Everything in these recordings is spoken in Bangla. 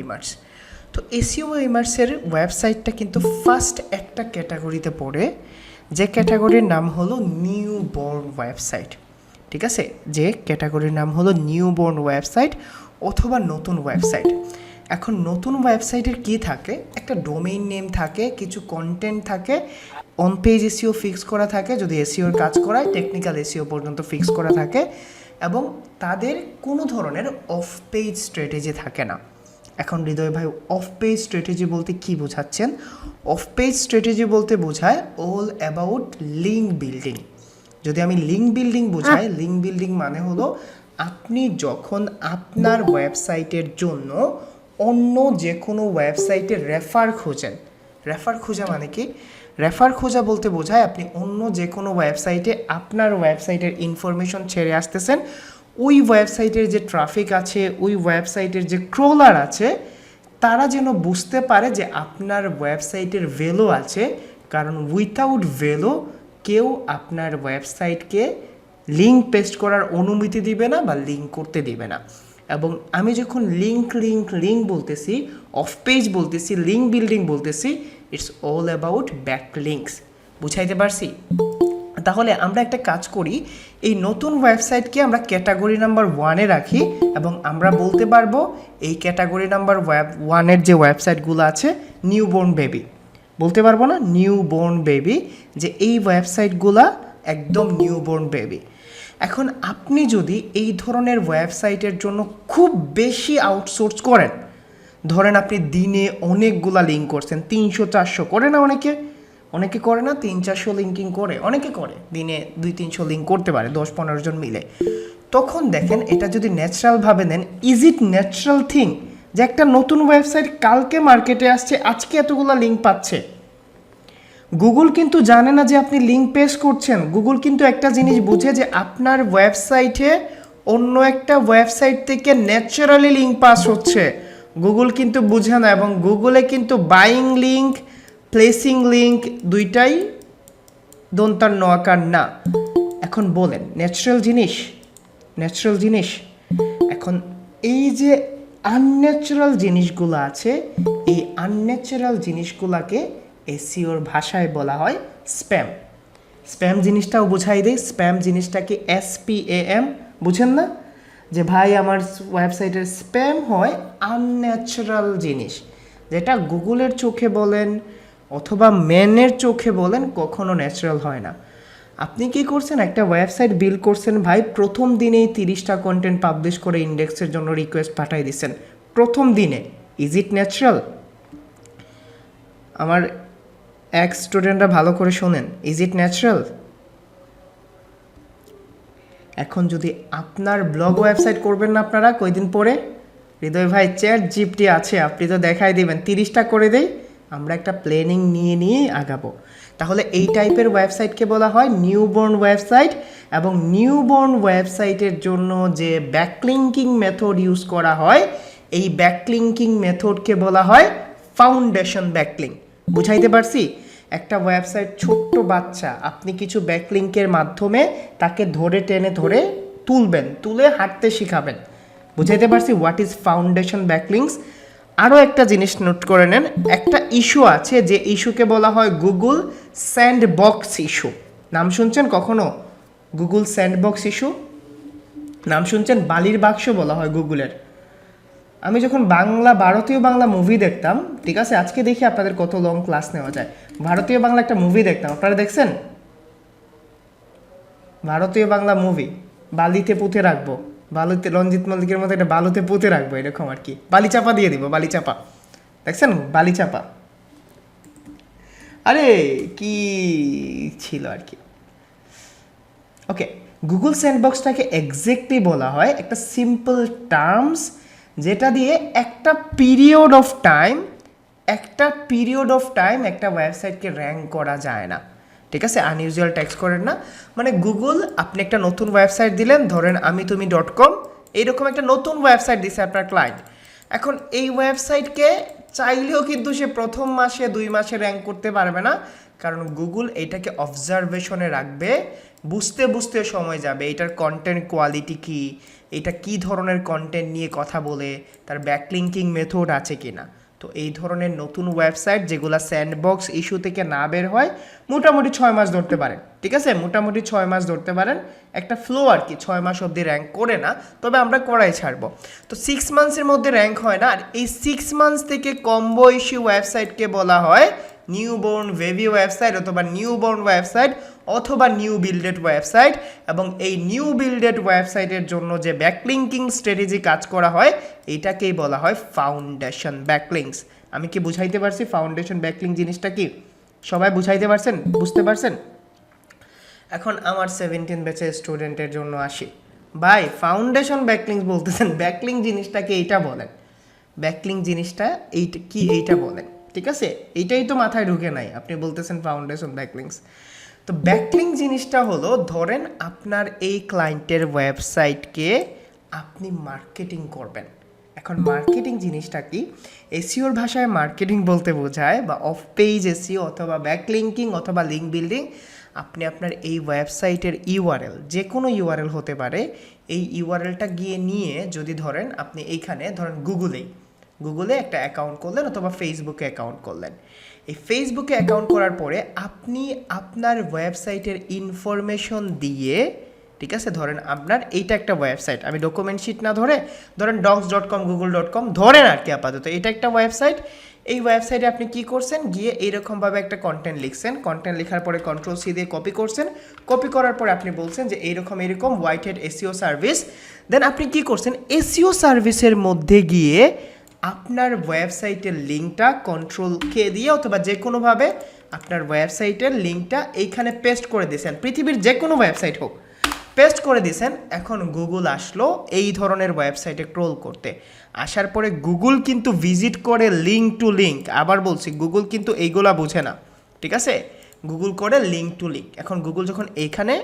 ইমার্স। তো এসইও ইমার্সের ওয়েবসাইটটা কিন্তু ফার্স্ট একটা ক্যাটাগরিতে পড়ে, যে ক্যাটাগরির নাম হলো নিউ বর্ন ওয়েবসাইট। ঠিক আছে, যে ক্যাটাগরির নাম হলো নিউ বর্ন ওয়েবসাইট অথবা নতুন ওয়েবসাইট। এখন নতুন ওয়েবসাইটের কি থাকে, একটা ডোমেইন নেম থাকে, কিছু কন্টেন্ট থাকে, অন পেজ এসইও ফিক্স করা থাকে, যদি এসইওর কাজ করায় টেকনিক্যাল এসইও পর্যন্ত ফিক্স করা থাকে, এবং তাদের কোনো ধরনের অফ পেজ স্ট্র্যাটেজি থাকে না। এখন হৃদয় ভাই, অফ পেজ স্ট্র্যাটেজি বলতে কি বোঝাচ্ছেন? অফ পেজ স্ট্র্যাটেজি বলতে বোঝায় অল অ্যাবাউট লিঙ্ক বিল্ডিং। যদি আমি লিঙ্ক বিল্ডিং বোঝাই, লিঙ্ক বিল্ডিং মানে হলো আপনি যখন আপনার ওয়েবসাইটের জন্য অন্য যে কোনো ওয়েবসাইটে রেফার খোঁজেন। রেফার খোঁজা মানে কি? রেফার খোঁজা বলতে বোঝায় আপনি অন্য যে কোনো ওয়েবসাইটে আপনার ওয়েবসাইটের ইনফরমেশন ছেড়ে আসতেছেন, ওই ওয়েবসাইটের যে ট্রাফিক আছে, ওই ওয়েবসাইটের যে ক্রলার আছে, তারা যেন বুঝতে পারে যে আপনার ওয়েবসাইটের ভ্যালু আছে, কারণ উইথাউট ভ্যালু কেউ আপনার ওয়েবসাইটকে লিঙ্ক পেস্ট করার অনুমতি দিবে না বা লিঙ্ক করতে দিবে না। এবং আমি যখন লিঙ্ক বলতেছি, অফ পেজ বলতেছি, লিঙ্ক বিল্ডিং বলতেছি, it's all about back links. বুঝাইতে পারছি? তাহলে আমরা একটা কাজ করি, এই নতুন ওয়েবসাইটকে আমরা ক্যাটাগরি নাম্বার 1-এ রাখি এবং আমরা বলতে পারবো এই ক্যাটাগরি নাম্বার 1-এর যে ওয়েবসাইটগুলো আছে, নিউবর্ন বেবি বলতে পারবো না? নিউবর্ন বেবি, যে এই ওয়েবসাইটগুলা একদম নিউবর্ন বেবি। এখন আপনি যদি এই ধরনের ওয়েবসাইটের জন্য খুব বেশি আউটসোর্স করেন, ধরেন আপনি দিনে অনেকগুলা লিঙ্ক করছেন, 300-400 করে না, অনেকে করে না, 300-400 লিঙ্কিং করে, অনেকে করে, দিনে 200-300 লিঙ্ক করতে পারে 10-15 জন মিলে। তখন দেখেন, এটা যদি ন্যাচারালভাবে নেন, ইজ ইট ন্যাচারাল থিং যে একটা নতুন ওয়েবসাইট কালকে মার্কেটে আসছে, আজকে এতগুলো লিঙ্ক পাচ্ছে? গুগল কিন্তু জানে না যে আপনি লিঙ্ক পেস্ট করছেন। গুগল কিন্তু একটা জিনিস বুঝে যে আপনার ওয়েবসাইটে অন্য একটা ওয়েবসাইট থেকে ন্যাচারালি লিঙ্ক পাস হচ্ছে। গুগল কিন্তু বুঝে না, এবং গুগলে কিন্তু বাইং লিঙ্ক, প্লেসিং লিঙ্ক দুইটাই দন্তার নয়াকার না। এখন বলেন, ন্যাচারাল জিনিস। এখন এই যে আনন্যাচারাল জিনিসগুলো আছে, এই আনন্যাচারাল জিনিসগুলোকে এসইওর ভাষায় বলা হয় স্প্যাম। স্প্যাম জিনিসটাও বুঝাই দেয়। স্প্যাম জিনিসটাকে SPAM, বুঝেন না? যে ভাই আমার ওয়েবসাইটের স্প্যাম হয় আনন্যাচারাল জিনিস, যেটা গুগলের চোখে বলেন অথবা ম্যানের চোখে বলেন, কখনো ন্যাচারাল হয় না। আপনি কি করছেন? একটা ওয়েবসাইট বিল্ড করছেন ভাই, প্রথম দিনেই 30টা কন্টেন্ট পাবলিশ করে ইন্ডেক্সের জন্য রিকোয়েস্ট পাঠিয়ে দিচ্ছেন প্রথম দিনে। Is it natural? আমার এক্স স্টুডেন্টরা ভালো করে শোনেন, ইজ ইট ন্যাচারাল? এখন যদি আপনার ব্লগ ওয়েবসাইট করবেন না আপনারা কয়দিন পরে, হৃদয় ভাই ChatGPT আছে, আপনি তো দেখাই দিবেন, 30টা করে দেই, আমরা একটা প্ল্যানিং নিয়ে আগাবো। তাহলে এই টাইপের ওয়েবসাইটকে বলা হয় নিউবর্ন ওয়েবসাইট। এবং নিউবর্ন ওয়েবসাইটের জন্য যে ব্যাকলিঙ্কিং মেথড ইউজ করা হয়, এই ব্যাকলিঙ্কিং মেথডকে বলা হয় ফাউন্ডেশন ব্যাকলিঙ্ক। বুঝাইতে পারছি? একটা ওয়েবসাইট ছোট্ট বাচ্চা, আপনি কিছু ব্যাকলিঙ্কের মাধ্যমে তাকে টেনে ধরে তুলে হাঁটতে শিখাবেন। বুঝাইতে পারছি হোয়াট ইজ ফাউন্ডেশন ব্যাকলিঙ্কস? আরও একটা জিনিস নোট করে নেন, একটা ইস্যু আছে, যে ইস্যুকে বলা হয় গুগল স্যান্ডবক্স ইস্যু। নাম শুনছেন কখনো? গুগল স্যান্ডবক্স ইস্যু নাম শুনছেন? বালির বাক্স বলা হয় গুগলের। আমি যখন ভারতীয় বাংলা মুভি দেখতাম, ঠিক আছে, আজকে দেখি আপনাদের কত লং ক্লাস নেওয়া যায়। ভারতীয় বাংলা একটা মুভি দেখতাম, আপনারা দেখছেন? ভারতীয় বাংলা মুভি, বালিতে পুঁতে রাখবো, বালুতে, রঞ্জিত মল্লিকের মতো একটা বালুতে পুঁতে রাখবো, এরকম আর কি, বালিচাপা দিয়ে দিব, বালিচাপা। দেখছেন বালিচাপা? আরে কি ছিল আর কি। ওকে, গুগল স্যান্ডবক্সটাকে এক্স্যাক্টলি বলা হয় একটা সিম্পল টার্মস, যেটা দিয়ে একটা পিরিয়ড অফ টাইম একটা ওয়েবসাইটকে র্যাঙ্ক করা যায় না। ঠিক আছে, আনইউজুয়াল টেক্সট করেন না। মানে গুগল, আপনি একটা নতুন ওয়েবসাইট দিলেন, ধরেন amitumi.com, এইরকম একটা নতুন ওয়েবসাইট দিছে আপনার ক্লায়েন্ট। এখন এই ওয়েবসাইটকে চাইলেও কিন্তু সে প্রথম মাসে 2 মাসে র্যাঙ্ক করতে পারবে না, কারণ গুগল এটাকে অবজারভেশনে রাখবে, বুঝতে সময় যাবে, এটার কন্টেন্ট কোয়ালিটি কি, এটা কি ধরনের কন্টেন্ট নিয়ে কথা বলে, তার ব্যাকলিঙ্কিং মেথড আছে কিনা। তো এই ধরনের নতুন ওয়েবসাইট যেগুলো স্যান্ডবক্স ইস্যু থেকে না বের হয় মোটামুটি 6 মাস ধরতে পারেন, ঠিক আছে, মোটামুটি 6 মাস ধরতে পারেন, একটা ফ্লো আর কি, 6 মাস অবধি র্যাঙ্ক করে না, তবে আমরা করাই ছাড়বো। তো 6 মান্থসের মধ্যে র্যাঙ্ক হয় না, আর এই 6 মান্থস থেকে কম বয়সী ওয়েবসাইটকে বলা হয় নিউবর্ন বেবি ওয়েবসাইট অথবা নিউবর্ন ওয়েবসাইট অথবা নিউ বিল্ডেড ওয়েবসাইট। এবং এই নিউ বিল্ডেড ওয়েবসাইটের জন্য যে ব্যাকলিঙ্কিং স্ট্র্যাটেজি কাজ করা হয় এটাকেই বলা হয় ফাউন্ডেশন ব্যাকলিংস। আমি কি বুঝাইতে পারছি ফাউন্ডেশন ব্যাকলিং জিনিসটা কি? সবাই বুঝাইতে পারছেন, বুঝতে পারছেন? এখন আমার 17 ব্যাচের স্টুডেন্টের জন্য আসি। ভাই ফাউন্ডেশন ব্যাকলিংস বলতেছেন, ব্যাকলিং জিনিসটা কি এইটা বলেন, ব্যাকলিং জিনিসটা এইটা কি এইটা বলেন, ঠিক আছে, এইটাই তো মাথায় ঢুকে নাই, আপনি বলতেছেন ফাউন্ডেশন ব্যাকলিংস। তো ব্যাকলিং জিনিসটা হলো, ধরেন আপনার এই ক্লায়েন্টের ওয়েবসাইটকে আপনি মার্কেটিং করবেন। এখন মার্কেটিং জিনিসটা কি? এসইওর ভাষায় মার্কেটিং বলতে বোঝায় বা অফ পেজ এসইও অথবা ব্যাকলিঙ্কিং অথবা লিঙ্ক বিল্ডিং। আপনি আপনার এই ওয়েবসাইটের ইউআরএল, যে কোনো ইউআরএল হতে পারে, এই ইউআরএলটা গিয়ে নিয়ে যদি ধরেন আপনি এইখানে ধরেন গুগলে একটা অ্যাকাউন্ট করলেন অথবা ফেসবুকে অ্যাকাউন্ট করলেন। এই ফেসবুকে অ্যাকাউন্ট করার পরে আপনি আপনার ওয়েবসাইটের ইনফরমেশন দিয়ে, ঠিক আছে, ধরেন আপনার এইটা একটা ওয়েবসাইট, আমি ডকুমেন্ট শিট না ধরে ধরেন docs.com google.com ধরেন আর কি, আপাতত এটা একটা ওয়েবসাইট। এই ওয়েবসাইটে আপনি কি করছেন, গিয়ে এইরকমভাবে একটা কন্টেন্ট লিখছেন, কন্টেন্ট লেখার পরে Ctrl+C দিয়ে কপি করছেন, কপি করার পরে আপনি বলছেন যে এইরকম হোয়াইট হ্যাট এসইও সার্ভিস। দেন আপনি কি করছেন, এসইও সার্ভিসের মধ্যে গিয়ে আপনার ওয়েবসাইটের লিঙ্কটা Ctrl+K দিয়ে অথবা যে কোনোভাবে আপনার ওয়েবসাইটের লিঙ্কটা এইখানে পেস্ট করে দিয়েছেন, পৃথিবীর যে কোনো ওয়েবসাইট হোক, পেস্ট করে দিয়েছেন। এখন গুগল আসলো এই ধরনের ওয়েবসাইটে ক্রল করতে, আসার পরে গুগল কিন্তু ভিজিট করে লিঙ্ক টু লিঙ্ক। আবার বলছি, গুগল কিন্তু এইগুলা বোঝে না, ঠিক আছে, গুগল করে লিঙ্ক টু লিঙ্ক। এখন গুগল যখন এইখানে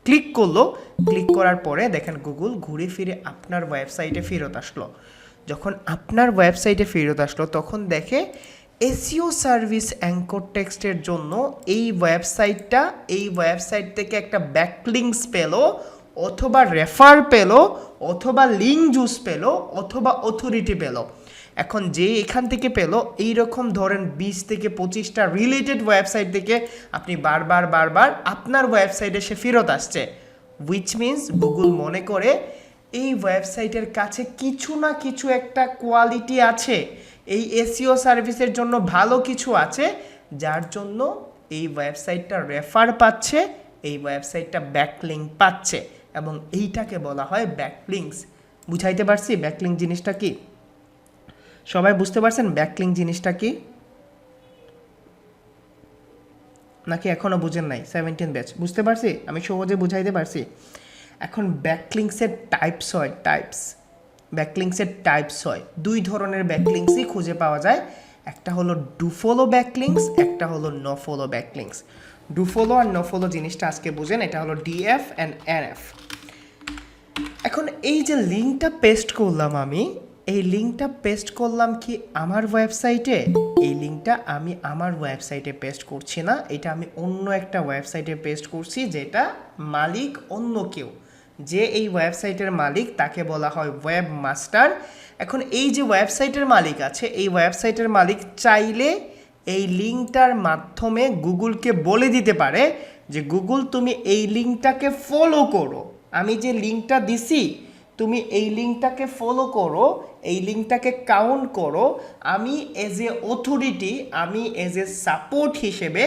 ক্লিক করলো, ক্লিক করার পরে দেখেন গুগল ঘুরে ফিরে আপনার ওয়েবসাইটে ফেরত আসলো। যখন আপনার ওয়েবসাইটে ফেরত আসলো তখন দেখে এসইও সার্ভিস অ্যাঙ্কর টেক্সটের জন্য এই ওয়েবসাইট থেকে একটা ব্যাকলিংস পেলো অথবা রেফার পেলো অথবা লিঙ্ক জুস পেলো অথবা অথরিটি পেলো। এখন যে এখান থেকে পেলো এইরকম ধরেন 20 থেকে 25টা রিলেটেড ওয়েবসাইট থেকে আপনি বারবার আপনার ওয়েবসাইটে সে ফেরত আসছে, উইচ মিনস গুগল মনে করে এই ওয়েবসাইটের কাছে কিছু না কিছু একটা কোয়ালিটি আছে, এই এসইও সার্ভিসের জন্য ভালো কিছু আছে, যার জন্য এই ওয়েবসাইটটা রেফার পাচ্ছে, এই ওয়েবসাইটটা ব্যাকলিঙ্ক পাচ্ছে, এবং এইটাকে বলা হয় ব্যাকলিংস। বুঝাইতে পারছি ব্যাকলিঙ্ক জিনিসটা কি? সবাই বুঝতে পারছেন ব্যাকলিঙ্ক জিনিসটা কি, নাকি এখনও বুঝেন নাই? 17 ব্যাচ বুঝতে পারছি, আমি সহজে বুঝাইতে পারছি। এখন ব্যাকলিংসের টাইপস হয় দুই ধরনের ব্যাকলিংসই খুঁজে পাওয়া যায়, একটা হলো ডু ফলো ব্যাকলিংস, একটা হলো no follow backlinks. Do follow আর নো ফলো জিনিসটা আজকে বুঝেন, এটা হলো ডিএফ অ্যান্ড এনএফ। এখন এই যে লিঙ্কটা পেস্ট করলাম আমি, এই লিঙ্কটা পেস্ট করলাম কি আমার ওয়েবসাইটে, এই লিঙ্কটা আমি আমার ওয়েবসাইটে পেস্ট করছি না, এটা আমি অন্য একটা ওয়েবসাইটে পেস্ট করছি, যেটা মালিক অন্য কেউ, যে এই ওয়েবসাইটের মালিক তাকে বলা হয় ওয়েব মাস্টার। এখন এই যে ওয়েবসাইটের মালিক আছে, এই ওয়েবসাইটের মালিক চাইলে এই লিঙ্কটার মাধ্যমে গুগলকে বলে দিতে পারে যে গুগল তুমি এই লিঙ্কটাকে ফলো করো, আমি যে লিঙ্কটা দিছি তুমি এই লিঙ্কটাকে ফলো করো, এই লিঙ্কটাকে কাউন্ট করো, আমি এজ এ অথরিটি, আমি এজ এ সাপোর্ট হিসেবে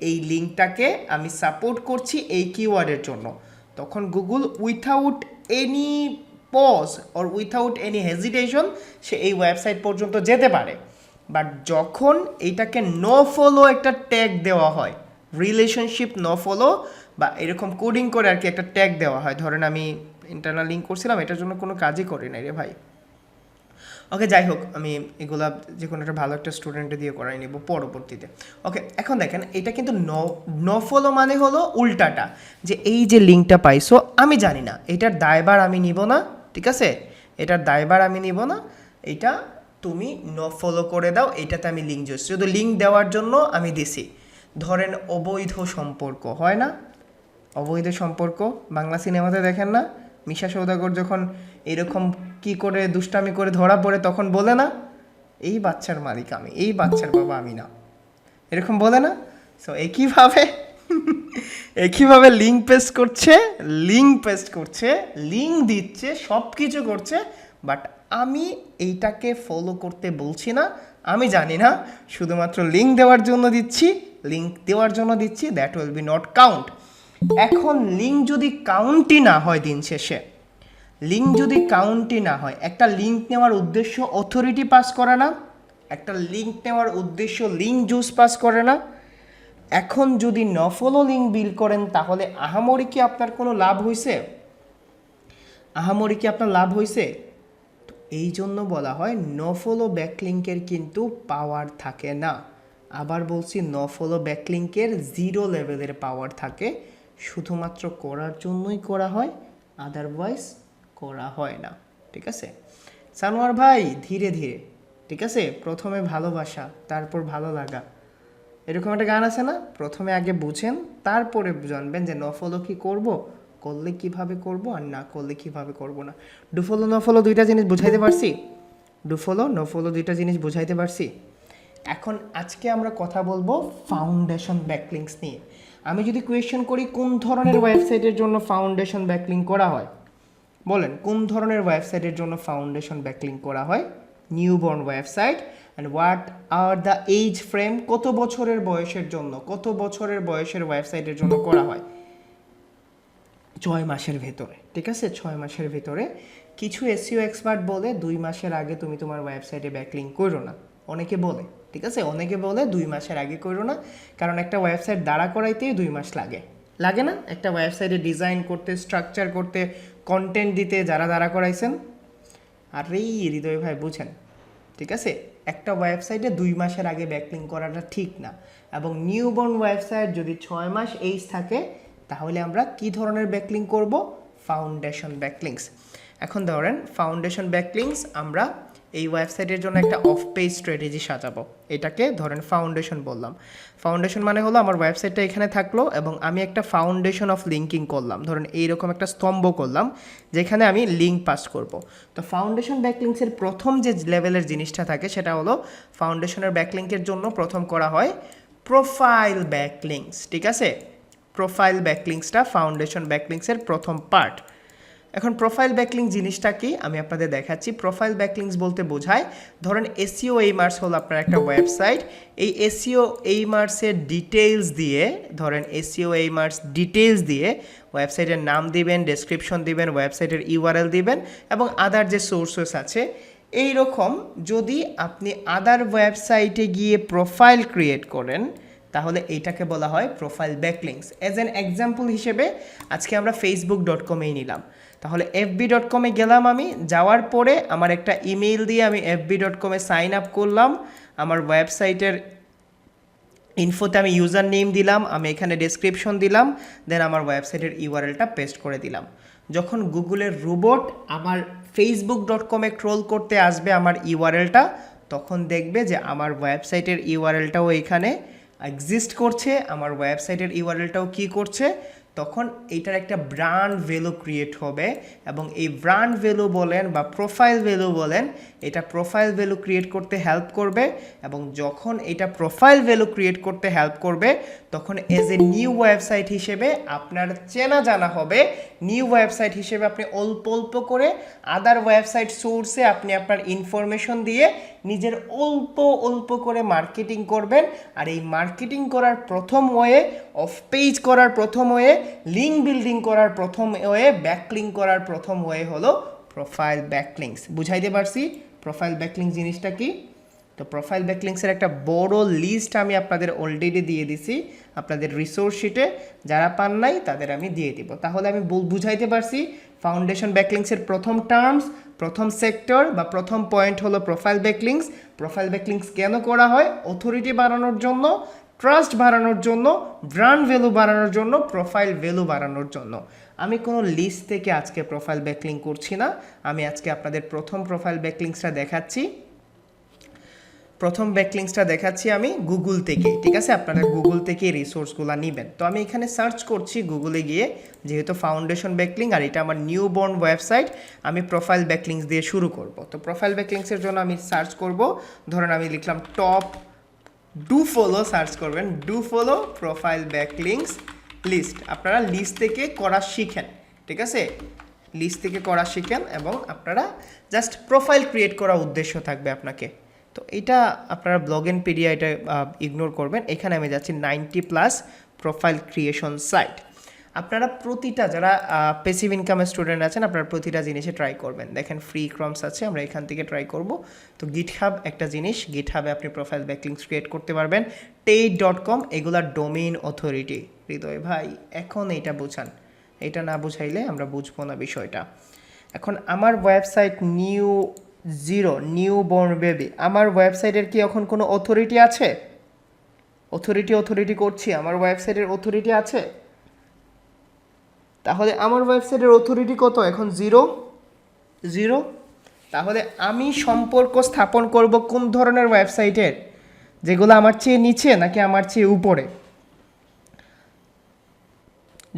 এই লিঙ্কটাকে আমি সাপোর্ট করছি এই কিওয়ার্ডের জন্য। তখন Google without any pause or without any hesitation সে এই ওয়েবসাইট পর্যন্ত যেতে পারে। বাট যখন এইটাকে নো ফলো একটা ট্যাগ দেওয়া হয়, রিলেশনশিপ নো ফলো বা এরকম কোডিং করে আর কি একটা ট্যাগ দেওয়া হয়, ধরেন আমি ইন্টারনাল লিঙ্ক করছিলাম, এটার জন্য কোনো কাজই করি নাই রে ভাই, ওকে যাই হোক, আমি এগুলা যে কোনো একটা ভালো একটা স্টুডেন্টে দিয়ে করাই নেব পরবর্তীতে। ওকে, এখন দেখেন এটা কিন্তু নো ফলো মানে হলো উল্টাটা, যে এই যে লিঙ্কটা পাইছো আমি জানি না, এটার দায়ভার আমি নিব না, ঠিক আছে, এটার দায়ভার আমি নিব না, এটা তুমি নো ফলো করে দাও, এটাতে আমি লিঙ্ক দিচ্ছি, শুধু লিঙ্ক দেওয়ার জন্য আমি দিছি। ধরেন অবৈধ সম্পর্ক হয় না, অবৈধ সম্পর্ক বাংলা সিনেমাতে দেখেন না, মিশা সওদাগর যখন এরকম কি করে দুষ্টামি করে ধরা পড়ে তখন বলে না এই বাচ্চার মালিক আমি, এই বাচ্চার বাবা আমি না, এরকম বলে না? সো একইভাবে লিঙ্ক পেস্ট করছে, লিঙ্ক দিচ্ছে, সব কিছু করছে, বাট আমি এইটাকে ফলো করতে বলছি না, আমি জানি না, শুধুমাত্র লিঙ্ক দেওয়ার জন্য দিচ্ছি, that will B not count. এখন লিঙ্ক যদি কাউন্টই না হয়, দিন শেষে একটা লিঙ্ক নেওয়ার উদ্দেশ্য অথরিটি পাস করে না, একটা লিঙ্ক নেওয়ার উদ্দেশ্য লিঙ্ক জুস পাস করে না। এখন যদি নফলো লিঙ্ক বিল করেন তাহলে আহামরি কি আপনার কোনো লাভ হয়েছে? তো এই জন্য বলা হয় নফলো ব্যাকলিঙ্কের কিন্তু পাওয়ার থাকে না। আবার বলছি, নফলো ব্যাকলিঙ্কের 0 লেভেলের পাওয়ার থাকে, শুধুমাত্র করার জন্যই করা হয়, আদারওয়াইজ করা হয় না। ঠিক আছে সানোয়ার ভাই, ধীরে ধীরে, ঠিক আছে? প্রথমে ভালোবাসা, তারপর ভালো লাগা, এরকম একটা গান আছে না? প্রথমে আগে বুঝেন, তারপরে জানবেন যে নফলো কি করব, করলে কিভাবে করব, আর না করলে কিভাবে করব না। ডুফলো নফলো দুইটা জিনিস বুঝাইতে পারছি? এখন আজকে আমরা কথা বলবো ফাউন্ডেশন ব্যাকলিংকস নিয়ে। আমি যদি কোয়েশ্চেন করি কোন ধরনের ওয়েবসাইটের জন্য ফাউন্ডেশন ব্যাকলিংক করা হয়, বলেন কোন ধরনের ওয়েবসাইটের জন্য ফাউন্ডেশন ব্যাকলিংক করা হয়? Newborn website. And what are the age frame, কত বছরের বয়সের ওয়েবসাইটের জন্য করা হয়? 6 মাসের ভেতরে। ঠিক আছে, 6 মাসের ভেতরে। কিছু এসইও এক্সপার্ট বলে 2 মাসের আগে তুমি তোমার ওয়েবসাইটে ব্যাকলিংক করো না, অনেকে বলে। ঠিক আছে, অনেকে বলে 2 মাসের আগে করো না, কারণ একটা ওয়েবসাইট দাঁড়া করাইতেই 2 মাস লাগে না? একটা ওয়েবসাইটে ডিজাইন করতে, স্ট্রাকচার করতে, কন্টেন্ট দিতে যারা দাঁড়া করাইছেন, আর এই হৃদয় ভাই বুঝেন। ঠিক আছে, একটা ওয়েবসাইটে 2 মাসের আগে ব্যাকলিংক করাটা ঠিক না। এবং নিউবর্ন ওয়েবসাইট যদি 6 মাস এজ থাকে, তাহলে আমরা কি ধরনের ব্যাকলিংক করব? Foundation backlinks. এখন ধরেন ফাউন্ডেশন ব্যাকলিংকস আমরা এই ওয়েবসাইটের জন্য একটা অফ পেজ স্ট্র্যাটেজি সাজাবো, এটাকে ধরেন ফাউন্ডেশন বললাম। ফাউন্ডেশন মানে হলো আমার ওয়েবসাইটটা এখানে থাকলো এবং আমি একটা ফাউন্ডেশন অফ লিঙ্কিং করলাম, ধরেন এইরকম একটা স্তম্ভ করলাম যেখানে আমি লিঙ্ক পাস করব। তো ফাউন্ডেশন ব্যাকলিংকসের প্রথম যে লেভেলের জিনিসটা থাকে সেটা হলো ফাউন্ডেশনের ব্যাকলিংকের জন্য প্রথম করা হয় প্রোফাইল ব্যাকলিংকস। ঠিক আছে, প্রোফাইল ব্যাকলিংকসটা ফাউন্ডেশন ব্যাকলিংকসের প্রথম পার্ট। এখন প্রোফাইল ব্যাকলিংক জিনিসটা কি আমি আপনাদের দেখাচ্ছি। প্রোফাইল ব্যাকলিংকস বলতে বোঝায়, ধরেন এসইও এইমার্স হলো আপনার একটা ওয়েবসাইট, এই এসইও এইমার্সের ডিটেইলস দিয়ে, ধরেন এসইও এইমার্স ডিটেইলস দিয়ে ওয়েবসাইটের নাম দিবেন, ডেসক্রিপশন দিবেন, ওয়েবসাইটের ইউআরএল দিবেন এবং আদার যে সোর্সেস আছে। এই রকম যদি আপনি আদার ওয়েবসাইটে গিয়ে প্রোফাইল ক্রিয়েট করেন, তাহলে এইটাকে বলা হয় profile backlinks. As an example হিসেবে আজকে আমরা facebook.com-এই নিলাম, তাহলে fb.com-এ গেলাম, আমি যাওয়ার পরে আমার একটা ইমেইল দিয়ে আমি fb.com-এ সাইন আপ করলাম, আমার ওয়েবসাইটের ইনফোতে আমি ইউজার নেম দিলাম, আমি এখানে ডেসক্রিপশন দিলাম, দেন আমার ওয়েবসাইটের ইউআরএলটা পেস্ট করে দিলাম। যখন গুগলের রোবট আমার facebook.com-এ ক্রল করতে আসবে আমার ইউআরএলটা, তখন দেখবে যে আমার ওয়েবসাইটের ইউআরএলটাও এখানে এক্সিস্ট করছে, আমার ওয়েবসাইটের ইউআরএলটাও কি করছে, তখন এইটার একটা ব্র্যান্ড ভ্যালু ক্রিয়েট হবে। এবং এই ব্র্যান্ড ভ্যালু বলেন বা প্রোফাইল ভ্যালু বলেন, এটা প্রোফাইল ভ্যালু ক্রিয়েট করতে হেল্প করবে। এবং যখন এটা প্রোফাইল ভ্যালু ক্রিয়েট করতে হেল্প করবে, তখন এজ এ নিউ ওয়েবসাইট হিসেবে আপনার চেনা জানা হবে। নিউ ওয়েবসাইট হিসেবে আপনি অল্প অল্প করে আদার ওয়েবসাইট সোর্সে আপনি আপনার ইনফরমেশন দিয়ে নিজের অল্প অল্প করে মার্কেটিং করবেন। আর এই মার্কেটিং করার প্রথম ওয়ে, অফ পেজ করার প্রথম ওয়ে, লিঙ্ক বিল্ডিং করার প্রথম ওয়ে, ব্যাকলিঙ্ক করার প্রথম ওয়ে হলো প্রোফাইল ব্যাকলিংকস। বুঝাইতে পারছি প্রোফাইল ব্যাকলিংক জিনিসটা কি? তো প্রোফাইল ব্যাকলিংকসের একটা বড় লিস্ট আমি আপনাদের অলরেডি দিয়ে দিছি আপনাদের রিসোর্স শিটে, যারা পান নাই তাদের আমি দিয়ে দিব। তাহলে আমি বুঝাইতে পারছি ফাউন্ডেশন ব্যাকলিংকসের প্রথম টার্মস, প্রথম সেক্টর বা প্রথম পয়েন্ট হলো প্রোফাইল ব্যাকলিংকস। প্রোফাইল ব্যাকলিংকস কেন করা হয়? অথরিটি বাড়ানোর জন্য, ট্রাস্ট বাড়ানোর জন্য, ব্র্যান্ড ভ্যালু বাড়ানোর জন্য, প্রোফাইল ভ্যালু বাড়ানোর জন্য। আমি কোনো লিস্ট থেকে আজকে প্রোফাইল ব্যাকলিংক করছি না, আমি আজকে আপনাদের প্রথম প্রোফাইল ব্যাকলিংকসটা দেখাচ্ছি। প্রথম ব্যাকলিংসটা দেখাচ্ছি আমি গুগল থেকে, ঠিক আছে? আপনারা গুগল থেকে রিসোর্সগুলো নেবেন। তো আমি এখানে সার্চ করছি গুগলে গিয়ে, যেহেতু ফাউন্ডেশন ব্যাকলিং আর এটা আমার নিউ বর্ন ওয়েবসাইট, আমি প্রোফাইল ব্যাকলিংস দিয়ে শুরু করব। তো প্রোফাইল ব্যাকলিংসের জন্য আমি সার্চ করব, ধরেন আমি লিখলাম টপ ডু ফলো, সার্চ করবেন do follow profile backlinks list. আপনারা লিস্ট থেকে করা শিখেন, ঠিক আছে? লিস্ট থেকে করা শিখেন এবং আপনারা জাস্ট প্রোফাইল ক্রিয়েট করা উদ্দেশ্য থাকবে আপনাকে। তো এটা আপনারা ব্লগেনপিডিয়া এটা ইগনোর করবেন। এখানে আমি যাচ্ছি 90+ প্রোফাইল ক্রিয়েশন সাইট। আপনারা প্রতিটা যারা প্যাসিভ ইনকামের স্টুডেন্ট আছেন, আপনারা প্রতিটা জিনিসে ট্রাই করবেন। দেখেন ফ্রি ক্রমস আছে, আমরা এখান থেকে ট্রাই করব। তো গিটহাব একটা জিনিস, গিটহাবে আপনি প্রোফাইল ব্যাকলিংস ক্রিয়েট করতে পারবেন। টেইড.com এগুলার ডোমেইন অথরিটি। হৃদয় ভাই এখন এইটা বোঝান, এটা না বুঝাইলে আমরা বুঝবো না বিষয়টা। এখন আমার ওয়েবসাইট নিউ বর্ন বেবি, আমার ওয়েবসাইটের কি এখন কোনো অথরিটি আছে? অথরিটি করছি, আমার ওয়েবসাইটের অথরিটি আছে? তাহলে আমার ওয়েবসাইটের অথরিটি কত এখন? জিরো। তাহলে আমি সম্পর্ক স্থাপন করব কোন ধরনের ওয়েবসাইটের? যেগুলো আমার চেয়ে নিচে নাকি আমার চেয়ে উপরে?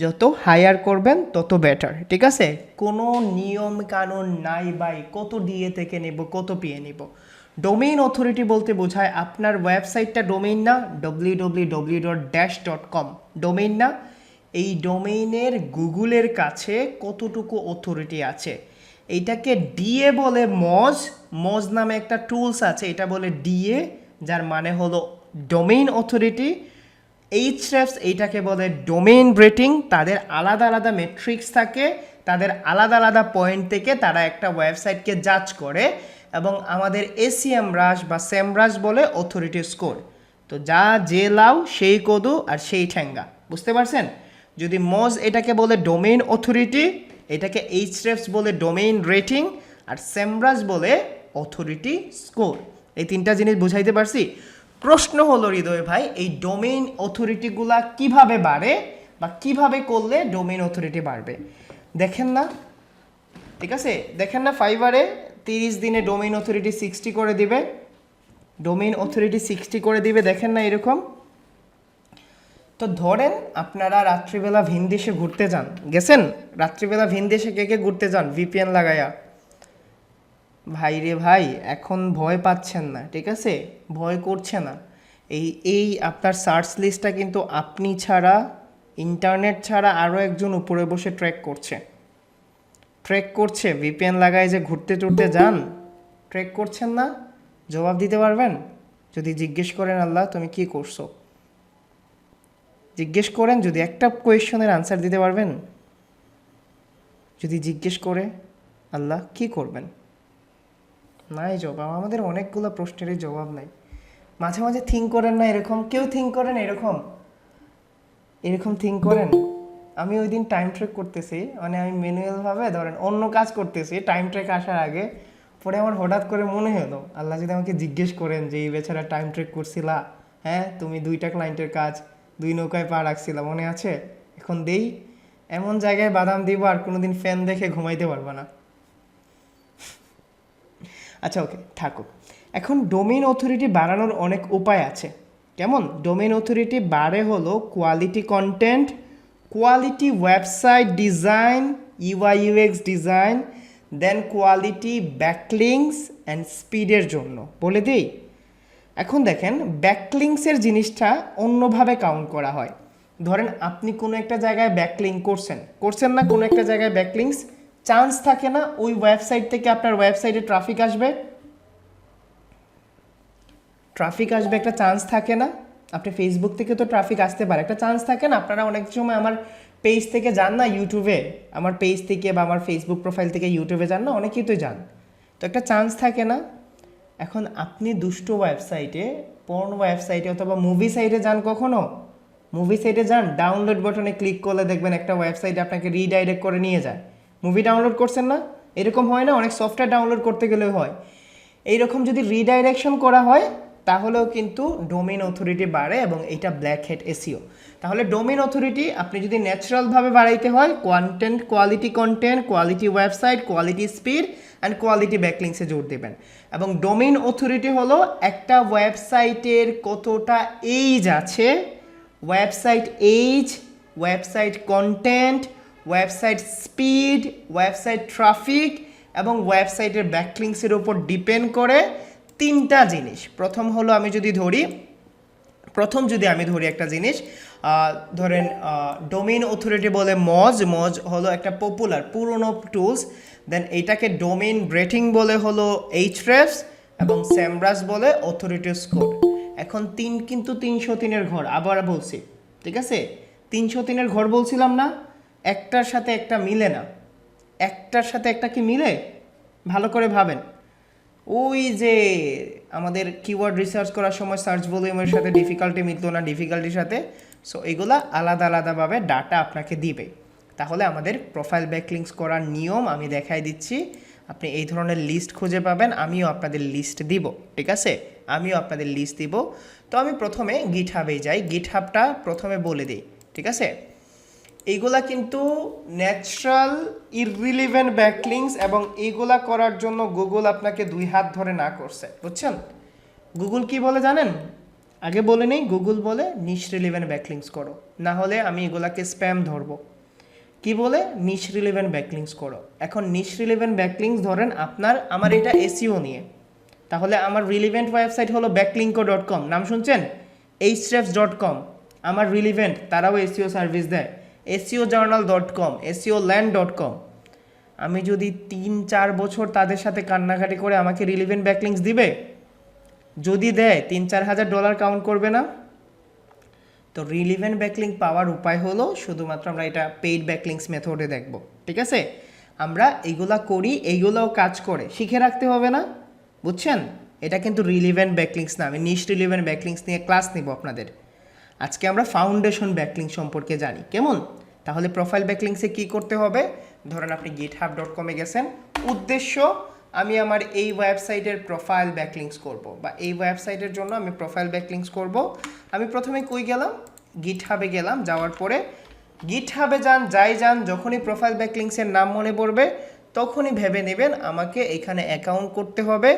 যত হায়ার করবেন তত বেটার, ঠিক আছে? কোনো নিয়ম কানুন নাই ভাই, কত ডিএ থেকে নেব, কত পিএ নেব। ডোমেইন অথরিটি বলতে বোঝায় আপনার ওয়েবসাইটটা ডোমেইন না, www.dash.com ডোমেইন না, এই ডোমেইনের গুগলের কাছে কতটুকু অথরিটি আছে। এইটাকে ডিএ বলে মজ নামে একটা টুলস আছে, এটা বলে ডিএ, যার মানে হলো ডোমেইন অথরিটি। এইচরেফস এইটাকে বলে ডোমেইন রেটিং। তাদের আলাদা আলাদা মেট্রিক্স থাকে, তাদের আলাদা আলাদা পয়েন্ট থেকে তারা একটা ওয়েবসাইটকে জাজ করে, এবং আমাদের এসিএমরাশ বা সেমরাশ বলে অথরিটি স্কোর। তো যা যে লাও সেই কদু আর সেই ঠেঙ্গা, বুঝতে পারছেন? যদি মজ এটাকে বলে ডোমেইন অথরিটি, এটাকে এইচরেফস বলে ডোমেইন রেটিং, আর সেমরাশ বলে অথরিটি স্কোর। এই তিনটা জিনিস বুঝাইতে পারছি? প্রশ্ন হলো হৃদয় ভাই, এই ডোমেইন অথরিটিগুলা কিভাবে বাড়ে বা কিভাবে করলে ডোমেইন অথরিটি বাড়বে? দেখেন না, ঠিক আছে? দেখেন না ফাইবারে 30 দিনে ডোমেইন অথরিটি 60 করে দিবে, ডোমেইন অথরিটি 60 করে দিবে, দেখেন না এরকম? তো ধরেন আপনারা রাত্রিবেলা ভিনদেশে ঘুরতে যান, গেছেন? রাত্রিবেলা ভিনদেশে কে কে ঘুরতে যান ভিপিএন লাগায়া? ভাই রে ভাই, এখন ভয় পাচ্ছেন না, ঠিক আছে? ভয় করছে না। এই আপনার সার্চ লিস্টটা কিন্তু আপনি ছাড়া, ইন্টারনেট ছাড়া আরও একজন উপরে বসে ট্র্যাক করছে। ভিপিএন লাগায় যে ঘুরতে টুরতে যান, ট্র্যাক করছেন না? জবাব দিতে পারবেন? যদি জিজ্ঞেস করেন আল্লাহ তুমি কি করছো, জিজ্ঞেস করেন, যদি একটা কোয়েশ্চনের আনসার দিতে পারবেন? যদি জিজ্ঞেস করে আল্লাহ কি করবেন? নাই জবাব। আমাদের অনেকগুলো প্রশ্নেরই জবাব নাই। মাঝে মাঝে থিঙ্ক করেন না এরকম? কেউ থিঙ্ক করেন এরকম থিঙ্ক করেন? আমি ওই দিন টাইম ট্রেক করতেছি, মানে আমি ম্যানুয়ালভাবে ধরেন অন্য কাজ করতেছি টাইম ট্রেক আসার আগে, পরে আমার হঠাৎ করে মনে হলো আল্লাহ যদি আমাকে জিজ্ঞেস করেন যে এই বেচারা টাইম ট্রেক করছিলা, হ্যাঁ তুমি 2টা ক্লায়েন্টের কাজ 2 নৌকায় পা রাখছিলা, মনে আছে? এখন দেই এমন জায়গায় বাদাম দিব আর কোনোদিন ফ্যান দেখে ঘুমাইতে পারবা না। আচ্ছা ওকে, থাকুক। এখন ডোমেইন অথরিটি বাড়ানোর অনেক উপায় আছে। কেমন? ডোমেইন অথরিটি বাড়ে হলো quality content, quality website design, UI UX design, then quality backlinks and স্পিডের জন্য। বলে দিই, এখন দেখেন ব্যাকলিংসের জিনিসটা অন্যভাবে কাউন্ট করা হয়। ধরেন আপনি কোনো একটা জায়গায় ব্যাকলিং করছেন না, কোনো একটা জায়গায় ব্যাকলিংস, চান্স থাকে না ওই ওয়েবসাইট থেকে আপনার ওয়েবসাইটে ট্রাফিক আসবে, একটা চান্স থাকে না? আপনি ফেসবুক থেকে তো ট্রাফিক আসতে পারে, একটা চান্স থাকে না? আপনারা অনেক সময় আমার পেজ থেকে যান না ইউটিউবে, আমার পেজ থেকে বা আমার ফেসবুক প্রোফাইল থেকে ইউটিউবে যান না, অনেকেই তো যান। তো একটা চান্স থাকে না? এখন আপনি দুষ্ট ওয়েবসাইটে, পর্ন ওয়েবসাইটে অথবা মুভি সাইটে যান, কখনো মুভি সাইটে যান, ডাউনলোড বাটনে ক্লিক করলে দেখবেন একটা ওয়েবসাইটে আপনাকে রিডাইরেক্ট করে নিয়ে যায়। মুভি ডাউনলোড করছেন না? এরকম হয় না? অনেক সফটওয়্যার ডাউনলোড করতে গেলেও হয়। এইরকম যদি রিডাইরেকশন করা হয় তাহলেও কিন্তু ডোমেইন অথরিটি বাড়ে এবং এটা ব্ল্যাক হেড এসইও। তাহলে ডোমেইন অথরিটি আপনি যদি ন্যাচারালভাবে বাড়াইতে হয় content, quality website, quality speed and quality ব্যাকলিংসে জোর দেবেন। এবং ডোমেইন অথরিটি হলো একটা ওয়েবসাইটের কতটা এইজ আছে, website age, website content, website speed, website traffic এবং ওয়েবসাইটের ব্যাকলিংসের উপর ডিপেন্ড করে তিনটা জিনিস। প্রথম আমি ধরি একটা জিনিস, ধরেন ডোমেইন অথরিটি বলে মজ হলো একটা পপুলার পুরনো টুলস, দেন এইটাকে ডোমেইন রেটিং বলে হলো এইচরেফস এবং সেমরাস বলে অথরিটি স্কোর। এখন কিন্তু 303-এর ঘর আবার বলছি, ঠিক আছে? 303-এর ঘর বলছিলাম না, একটার সাথে একটা মিলে না, একটার সাথে একটা কি মিলে? ভালো করে ভাবেন। ওই যে আমাদের কিওয়ার্ড রিসার্চ করার সময় সার্চ ভলিউমের সাথে ডিফিকাল্টি মিলতো না, ডিফিকাল্টির সাথে, সো এগুলা আলাদা আলাদাভাবে ডাটা আপনাকে দিবে। তাহলে আমাদের প্রোফাইল ব্যাকলিংস করার নিয়ম আমি দেখাই দিচ্ছি। আপনি এই ধরনের লিস্ট খুঁজে পাবেন, আমিও আপনাদের লিস্ট দিব, ঠিক আছে? আমিও আপনাদের লিস্ট দিব। তো আমি প্রথমে গিটহাবে যাই, গিটহাবটা প্রথমে বলে দিই, ঠিক আছে? এইগুলা কিন্তু ন্যাচারাল ইররিলিভেন্ট ব্যাকলিংস এবং এইগুলা করার জন্য গুগল আপনাকে 2 হাত ধরে না করছে, বুঝছেন? গুগল কি বলে জানেন? আগে বলে নেই, গুগল বলে নিশ রিলিভেন্ট ব্যাকলিংস করো, না হলে আমি এগুলাকে স্প্যাম ধরবো। কি বলে? নিশ রিলিভেন্ট ব্যাকলিংস করো। এখন নিশ রিলিভেন্ট ব্যাকলিংস ধরেন আমার এটা এসইও নিয়ে, তাহলে আমার রিলিভেন্ট ওয়েবসাইট হলো backlinko.com, নাম শুনছেন? hrefs.com আমার রিলিভেন্ট, তারাও এসইও সার্ভিস দেয়। seojournal.com, seoland.com, আমি যদি 3-4 বছর তাদের সাথে কান্নাকাটি করে আমাকে রিলিভেন্ট ব্যাকলিংস দিবে? যদি দেয়, $3-4 কাউন্ট করবে না? তো রিলিভেন্ট ব্যাকলিং পাওয়ার উপায় হলো শুধুমাত্র আমরা এটা পেইড ব্যাকলিংস মেথডে দেখব, ঠিক আছে? আমরা এইগুলা করি, এইগুলাও কাজ করে, শিখে রাখতে হবে না, বুঝছেন? এটা কিন্তু রিলিভেন্ট ব্যাকলিংস না, আমি নিশ রিলিভেন্ট ব্যাকলিংস নিয়ে ক্লাস নিব আপনাদের। আজকে আমরা ফাউন্ডেশন ব্যাকলিংস সম্পর্কে জানি, কেমন? তাহলে প্রোফাইল ব্যাকলিংসে কি করতে হবে? ধরেন আপনি github.com-এ গেছেন, উদ্দেশ্য আমি আমার এই ওয়েবসাইটের প্রোফাইল ব্যাকলিংস করব, বা এই ওয়েবসাইটের জন্য আমি প্রোফাইল ব্যাকলিংস করব। আমি প্রথমে কই গেলাম? গিটহাবে গেলাম। যাওয়ার পরে গিটহাবে যান, যখনই প্রোফাইল ব্যাকলিংসের নাম মনে পড়বে তখনই ভেবে নেবেন আমাকে এখানে অ্যাকাউন্ট করতে হবে।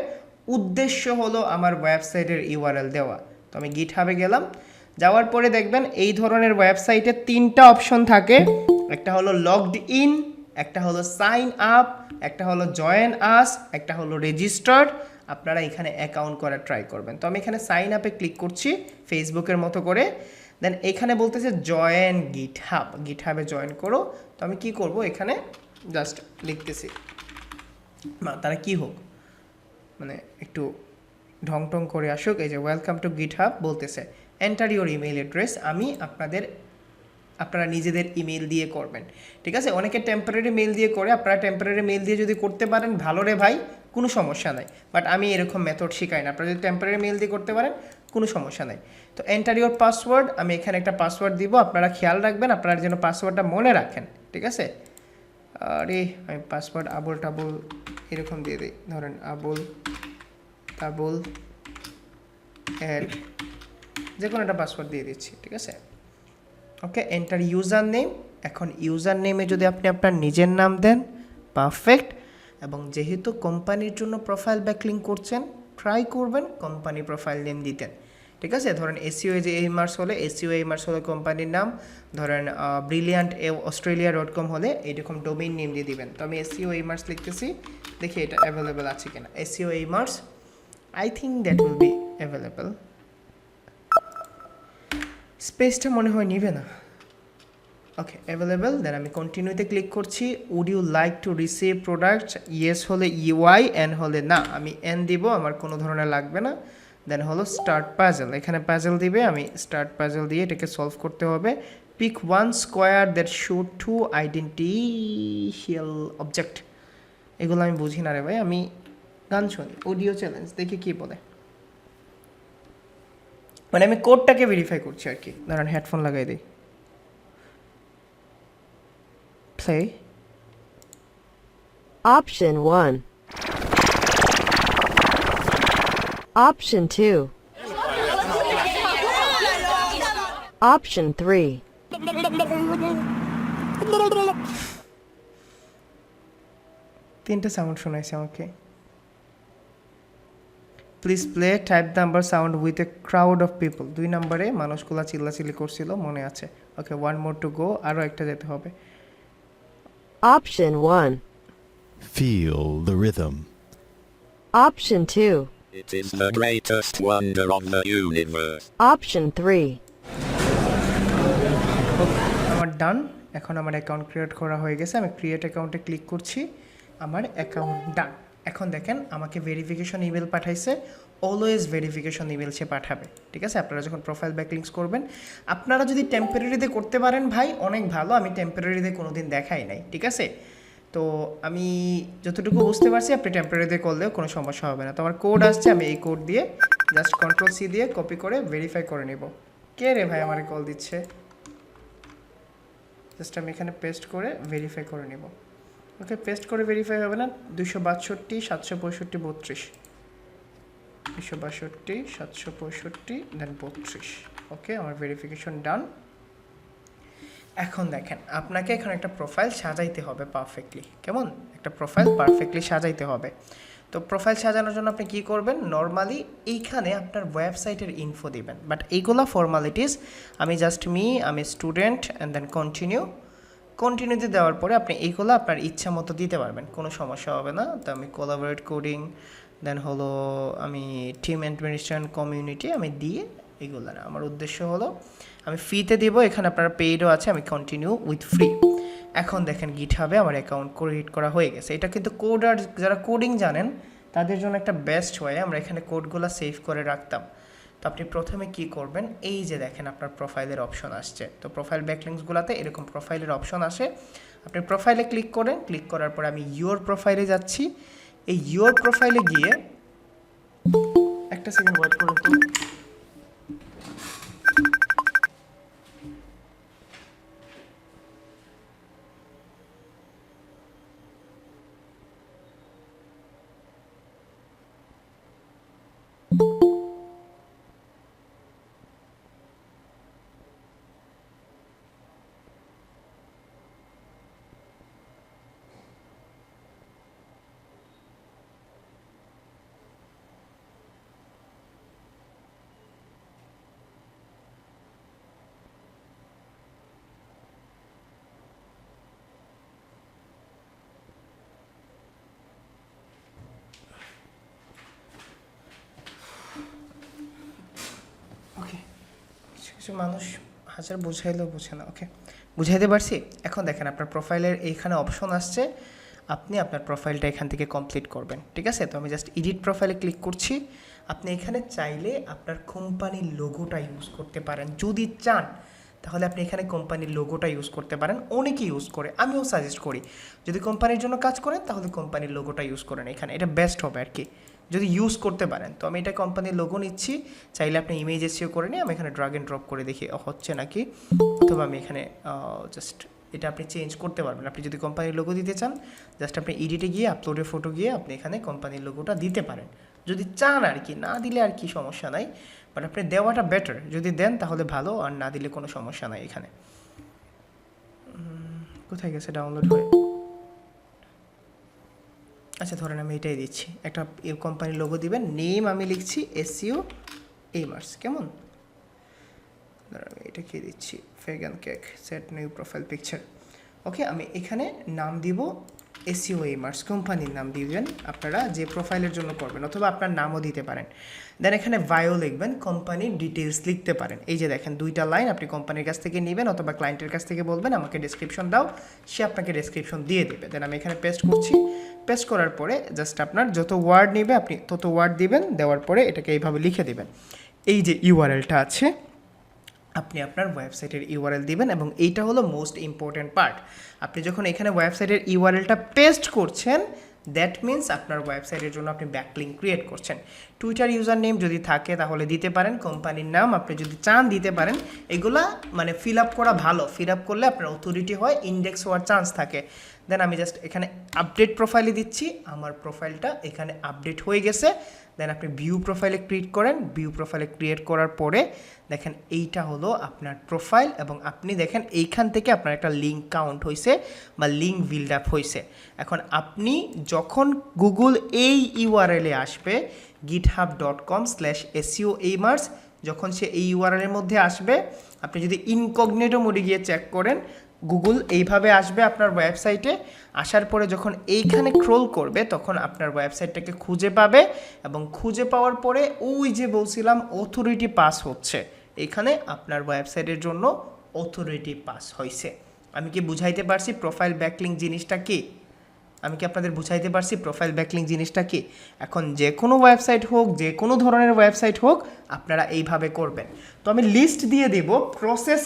উদ্দেশ্য হলো আমার ওয়েবসাইটের ইউআরএল দেওয়া। তো আমি গিটহাবে গেলাম, যাওয়ার পরে দেখবেন এই ধরনের ওয়েবসাইটে 3টা অপশন থাকে, একটা হলো লগড ইন, একটা হলো সাইন আপ, একটা হলো জয়েন আস, একটা হলো রেজিস্টার্ড। আপনারা এখানে অ্যাকাউন্ট করার ট্রাই করবেন। তো আমি এখানে সাইন আপে ক্লিক করছি ফেসবুকের মতো করে, দেন এখানে বলতেছে জয়েন গিটহাবে জয়েন করো। তো আমি কি করব, এখানে জাস্ট লিখতেছি, তারা কি হোক মানে একটু ঢং করে আসুক। এই যে ওয়েলকাম টু গিটহাব বলতেছে, এন্টার ইউর ইমেল অ্যাড্রেস। আমি আপনারা নিজেদের ইমেল দিয়ে করবেন, ঠিক আছে? অনেকে টেম্পোরারি মেল দিয়ে করে, আপনারা টেম্পোরারি মেল দিয়ে যদি করতে পারেন ভালো রে ভাই, কোনো সমস্যা নাই, বাট আমি এরকম মেথড শেখাই না। আপনারা যদি টেম্পোরারি মেল দিয়ে করতে পারেন কোনো সমস্যা নাই। তো এন্টার ইউর পাসওয়ার্ড, আমি এখানে একটা পাসওয়ার্ড দিব, আপনারা খেয়াল রাখবেন আপনারা যেন পাসওয়ার্ডটা মনে রাখেন, ঠিক আছে? আরে আমি পাসওয়ার্ড আবুল টাবুল এরকম দিয়ে দিই, ধরেন আবুল টাবুল যে কোনো একটা পাসওয়ার্ড দিয়ে দিচ্ছি, ঠিক আছে? ওকে, এন্টার ইউজার নেম। এখন ইউজার নেমে যদি আপনি আপনার নিজের নাম দেন, পারফেক্ট। এবং যেহেতু কোম্পানির জন্য প্রোফাইল ব্যাকলিং করছেন, ট্রাই করবেন কোম্পানি প্রোফাইল নেম দিতেন, ঠিক আছে? ধরেন এসইও এইমার্স হলে কোম্পানির নাম, ধরেন ব্রিলিয়ান্ট অস্ট্রেলিয়া.com হলে এইরকম ডোমেইন নেম দিয়ে দিবেন। তো আমি এসইও এইমার্স লিখতেছি, দেখি এটা অ্যাভেলেবেল আছে কিনা। এসইও এইমার্স, I think that will be available. স্পেসটা মনে হয় নিবে না। ওকে, অ্যাভেলেবেল। দেন আমি কন্টিনিউতে ক্লিক করছি। Would you like to receive product? Yes হলে ইউআই, এন হলে না, আমি এন দিব, আমার কোনো ধরনের লাগবে না। দেন হলো স্টার্ট পাজল, এখানে পাজল দিবে, আমি স্টার্ট পাজল দিয়ে এটাকে সলভ করতে হবে। Pick one square that show to identical object. এগুলো আমি বুঝি না রে ভাই, আমি গান শুনি। অডিও চ্যালেঞ্জ, দেখি কি বলে, মানে আমি কোডটাকে ভেরিফাই করছি আর কি। ধরেন হেডফোন লাগাই দিই, প্লে। Option 1. Option 2. Option 3. তিনটে সাউন্ড শোনাইছে আমাকে। Please play type number sound with a crowd of people. 2 নম্বরে মানুষগুলা চিল্লাচিল্লি করছিল, মনে আছে। ওকে, 1 more to go, আরও একটা যেতে হবে। Option 1. Feel the rhythm. Option 2. It is the greatest wonder of the universe. Option 3. আমার ডান। এখন আমার অ্যাকাউন্ট ক্রিয়েট করা হয়ে গেছে, আমি ক্রিয়েট অ্যাকাউন্টে ক্লিক করছি, আমার অ্যাকাউন্ট ডান। এখন দেখেন আমাকে ভেরিফিকেশন ইমেল পাঠাইছে, অলওয়েজ ভেরিফিকেশন ইমেল সে পাঠাবে, ঠিক আছে। আপনারা যখন প্রোফাইল ব্যাকলিংস করবেন, আপনারা যদি টেম্পোরারিতে করতে পারেন ভাই অনেক ভালো, আমি টেম্পোরারিতে কোনো দিন দেখাই নাই, ঠিক আছে। তো আমি যতটুকু বুঝতে পারছি আপনি টেম্পোরারিতে করলেও কোনো সমস্যা হবে না। তো আমার কোড আসছে, আমি এই কোড দিয়ে জাস্ট Ctrl+C দিয়ে কপি করে ভেরিফাই করে নেব। কে রে ভাই আমার কল দিচ্ছে? জাস্ট আমি এখানে পেস্ট করে ভেরিফাই করে নেব। ওকে, পেস্ট করে ভেরিফাই হবে না। 262 765 32, 262 765 দেন 32। ওকে, আমার ভেরিফিকেশন ডান। এখন দেখেন আপনাকে এখানে একটা প্রোফাইল সাজাইতে হবে পারফেক্টলি। কেমন? একটা প্রোফাইল পারফেক্টলি সাজাইতে হবে। তো প্রোফাইল সাজানোর জন্য আপনি কি করবেন? নর্মালি এইখানে আপনার ওয়েবসাইটের ইনফো দিবেন, বাট এইগুলা ফর্মালিটিস। আমি জাস্ট আমি স্টুডেন্ট অ্যান্ড দেন কন্টিনিউতে দেওয়ার পরে আপনি এইগুলো আপনার ইচ্ছা মতো দিতে পারবেন, কোনো সমস্যা হবে না। তো আমি কোলাবোরেট কোডিং, দেন হলো আমি টিম অ্যাডমিনিস্ট্রেশন কমিউনিটি আমি দিয়ে এইগুলো না। আমার উদ্দেশ্য হলো আমি ফ্রিতে দিব, এখানে আপনার পেইডও আছে, আমি কন্টিনিউ উইথ ফ্রি। এখন দেখেন গিটহাবে আমার অ্যাকাউন্ট ক্রিয়েট করা হয়ে গেছে। এটা কিন্তু কোডার, যারা কোডিং জানেন তাদের জন্য একটা বেস্ট ওয়ে, আমরা এখানে কোডগুলো সেভ করে রাখতাম। তো আপনি প্রথমে কি করবেন, এই যে দেখেন আপনার প্রোফাইলের অপশন আসছে। তো প্রোফাইল ব্যাকলিংসগুলোতে এরকম প্রোফাইলের অপশন আসে, আপনি প্রোফাইলে ক্লিক করেন। ক্লিক করার পরে আমি ইয়োর প্রোফাইলে যাচ্ছি। এই ইয়োর প্রোফাইলে গিয়ে একটা সেকেন্ড ওয়েট করুন তো। ওকে, কিছু মানুষ হাজার বুঝাইলেও বোঝে না। ওকে, বুঝাইতে পারছি। এখন দেখেন আপনার প্রোফাইলের এইখানে অপশন আসছে, আপনি আপনার প্রোফাইলটা এখান থেকে কমপ্লিট করবেন, ঠিক আছে। তো আমি জাস্ট এডিট প্রোফাইলে ক্লিক করছি। আপনি এখানে চাইলে আপনার কোম্পানির লোগোটা ইউজ করতে পারেন, যদি চান তাহলে আপনি এখানে কোম্পানির লোগোটা ইউজ করতে পারেন। অনেকে ইউজ করে, আমিও সাজেস্ট করি যদি কোম্পানির জন্য কাজ করেন তাহলে কোম্পানির লোগোটা ইউজ করেন এখানে, এটা বেস্ট হবে আর কি, যদি ইউজ করতে পারেন। তো আমি এটা কোম্পানির লোগো নিচ্ছি, চাইলে আপনি ইমেজ এসিও করে নিই। আমি এখানে ড্রাগ অ্যান্ড ড্রপ করে দেখি হচ্ছে নাকি, অথবা আমি এখানে জাস্ট এটা আপনি চেঞ্জ করতে পারবেন। আপনি যদি কোম্পানির লোগো দিতে চান জাস্ট আপনি এডিটে গিয়ে আপলোডে ফটো গিয়ে আপনি এখানে কোম্পানির লোগোটা দিতে পারেন যদি চান আর কি, না দিলে আর কি সমস্যা নাই, বাট আপনি দেওয়াটা বেটার। যদি দেন তাহলে ভালো, আর না দিলে কোনো সমস্যা নাই এখানে। কোথায় গেছে ডাউনলোড হয়ে? আচ্ছা ধরেন আমি এটাই দিচ্ছি, একটা কোম্পানির লোগো দিবেন, নেম আমি লিখছি এসইও এইমার্স। কেমন? ধরেন আমি এটা কি দিচ্ছি, vegan cake, set new profile picture. Okay, আমি এখানে নাম দিব এসইও এইমার্স, কোম্পানির নাম দিবেন আপনারা যে প্রোফাইলের জন্য করবেন, অথবা আপনার নামও দিতে পারেন। দেন এখানে বায়ো লিখবেন, কোম্পানির ডিটেলস লিখতে পারেন। এই যে দেখেন 2টা লাইন আপনি কোম্পানির কাছ থেকে নেবেন, অথবা ক্লায়েন্টের কাছ থেকে বলবেন আমাকে ডেসক্রিপশন দাও, সে আপনাকে ডেসক্রিপশন দিয়ে দেবে। দেন আমি এখানে পেস্ট করছি। পেস্ট করার পরে জাস্ট আপনার যত ওয়ার্ড নেবে আপনি তত ওয়ার্ড দিবেন, দেওয়ার পরে এটাকে এইভাবে লিখে দেবেন। এই যে ইউআরএলটা আছে আপনি আপনার ওয়েবসাইটের ইউআরএল দিবেন, এবং এইটা হলো মোস্ট ইম্পর্ট্যান্ট পার্ট। আপনি যখন এখানে ওয়েবসাইটের ইউআরএলটা পেস্ট করছেন দ্যাট মিন্স আপনার ওয়েবসাইটের জন্য আপনি ব্যাকলিঙ্ক ক্রিয়েট করছেন, টুইটার ইউজার নেম যদি থাকে তাহলে দিতে পারেন, কোম্পানির নাম আপনি যদি চান দিতে পারেন। এগুলা মানে ফিল আপ করা ভালো, ফিল আপ করলে আপনার অথরিটি হয়, ইন্ডেক্স হওয়ার চান্স থাকে। দেন আমি জাস্ট এখানে আপডেট প্রোফাইলে দিচ্ছি, আমার প্রোফাইলটা এখানে আপডেট হয়ে গেছে। দেন আপনি ভিউ প্রোফাইলে ক্রিয়েট করেন, ভিউ প্রোফাইলে ক্রিয়েট করার পরে দেখেন এইটা হলো আপনার প্রোফাইল, এবং আপনি দেখেন এইখান থেকে আপনার একটা লিঙ্ক কাউন্ট হয়েছে বা লিঙ্ক বিল্ড আপ হয়েছে। এখন আপনি যখন গুগল এই ইউআরএলে আসবে github.com/SEOaimers, যখন সে এই ইউআরএলের মধ্যে আসবে, আপনি যদি ইনকগনিটো মোডে গিয়ে চেক করেন, গুগল এইভাবে আসবে আপনার ওয়েবসাইটে। আসার পরে যখন এইখানে ক্রোল করবে তখন আপনার ওয়েবসাইটটাকে খুঁজে পাবে, এবং খুঁজে পাওয়ার পরে ওই যে বলছিলাম অথরিটি পাস হচ্ছে, এখানে আপনার ওয়েবসাইটের জন্য অথরিটি পাস হয়েছে। আমি কি বুঝাইতে পারছি প্রোফাইল ব্যাকলিংক জিনিসটা কি? আমি কি আপনাদের বুঝাইতে পারছি প্রোফাইল ব্যাকলিংক জিনিসটা কি? এখন যে কোনো ওয়েবসাইট হোক, যে কোনো ধরনের ওয়েবসাইট হোক, আপনারা এইভাবে করবেন। তো আমি লিস্ট দিয়ে দেব, প্রসেস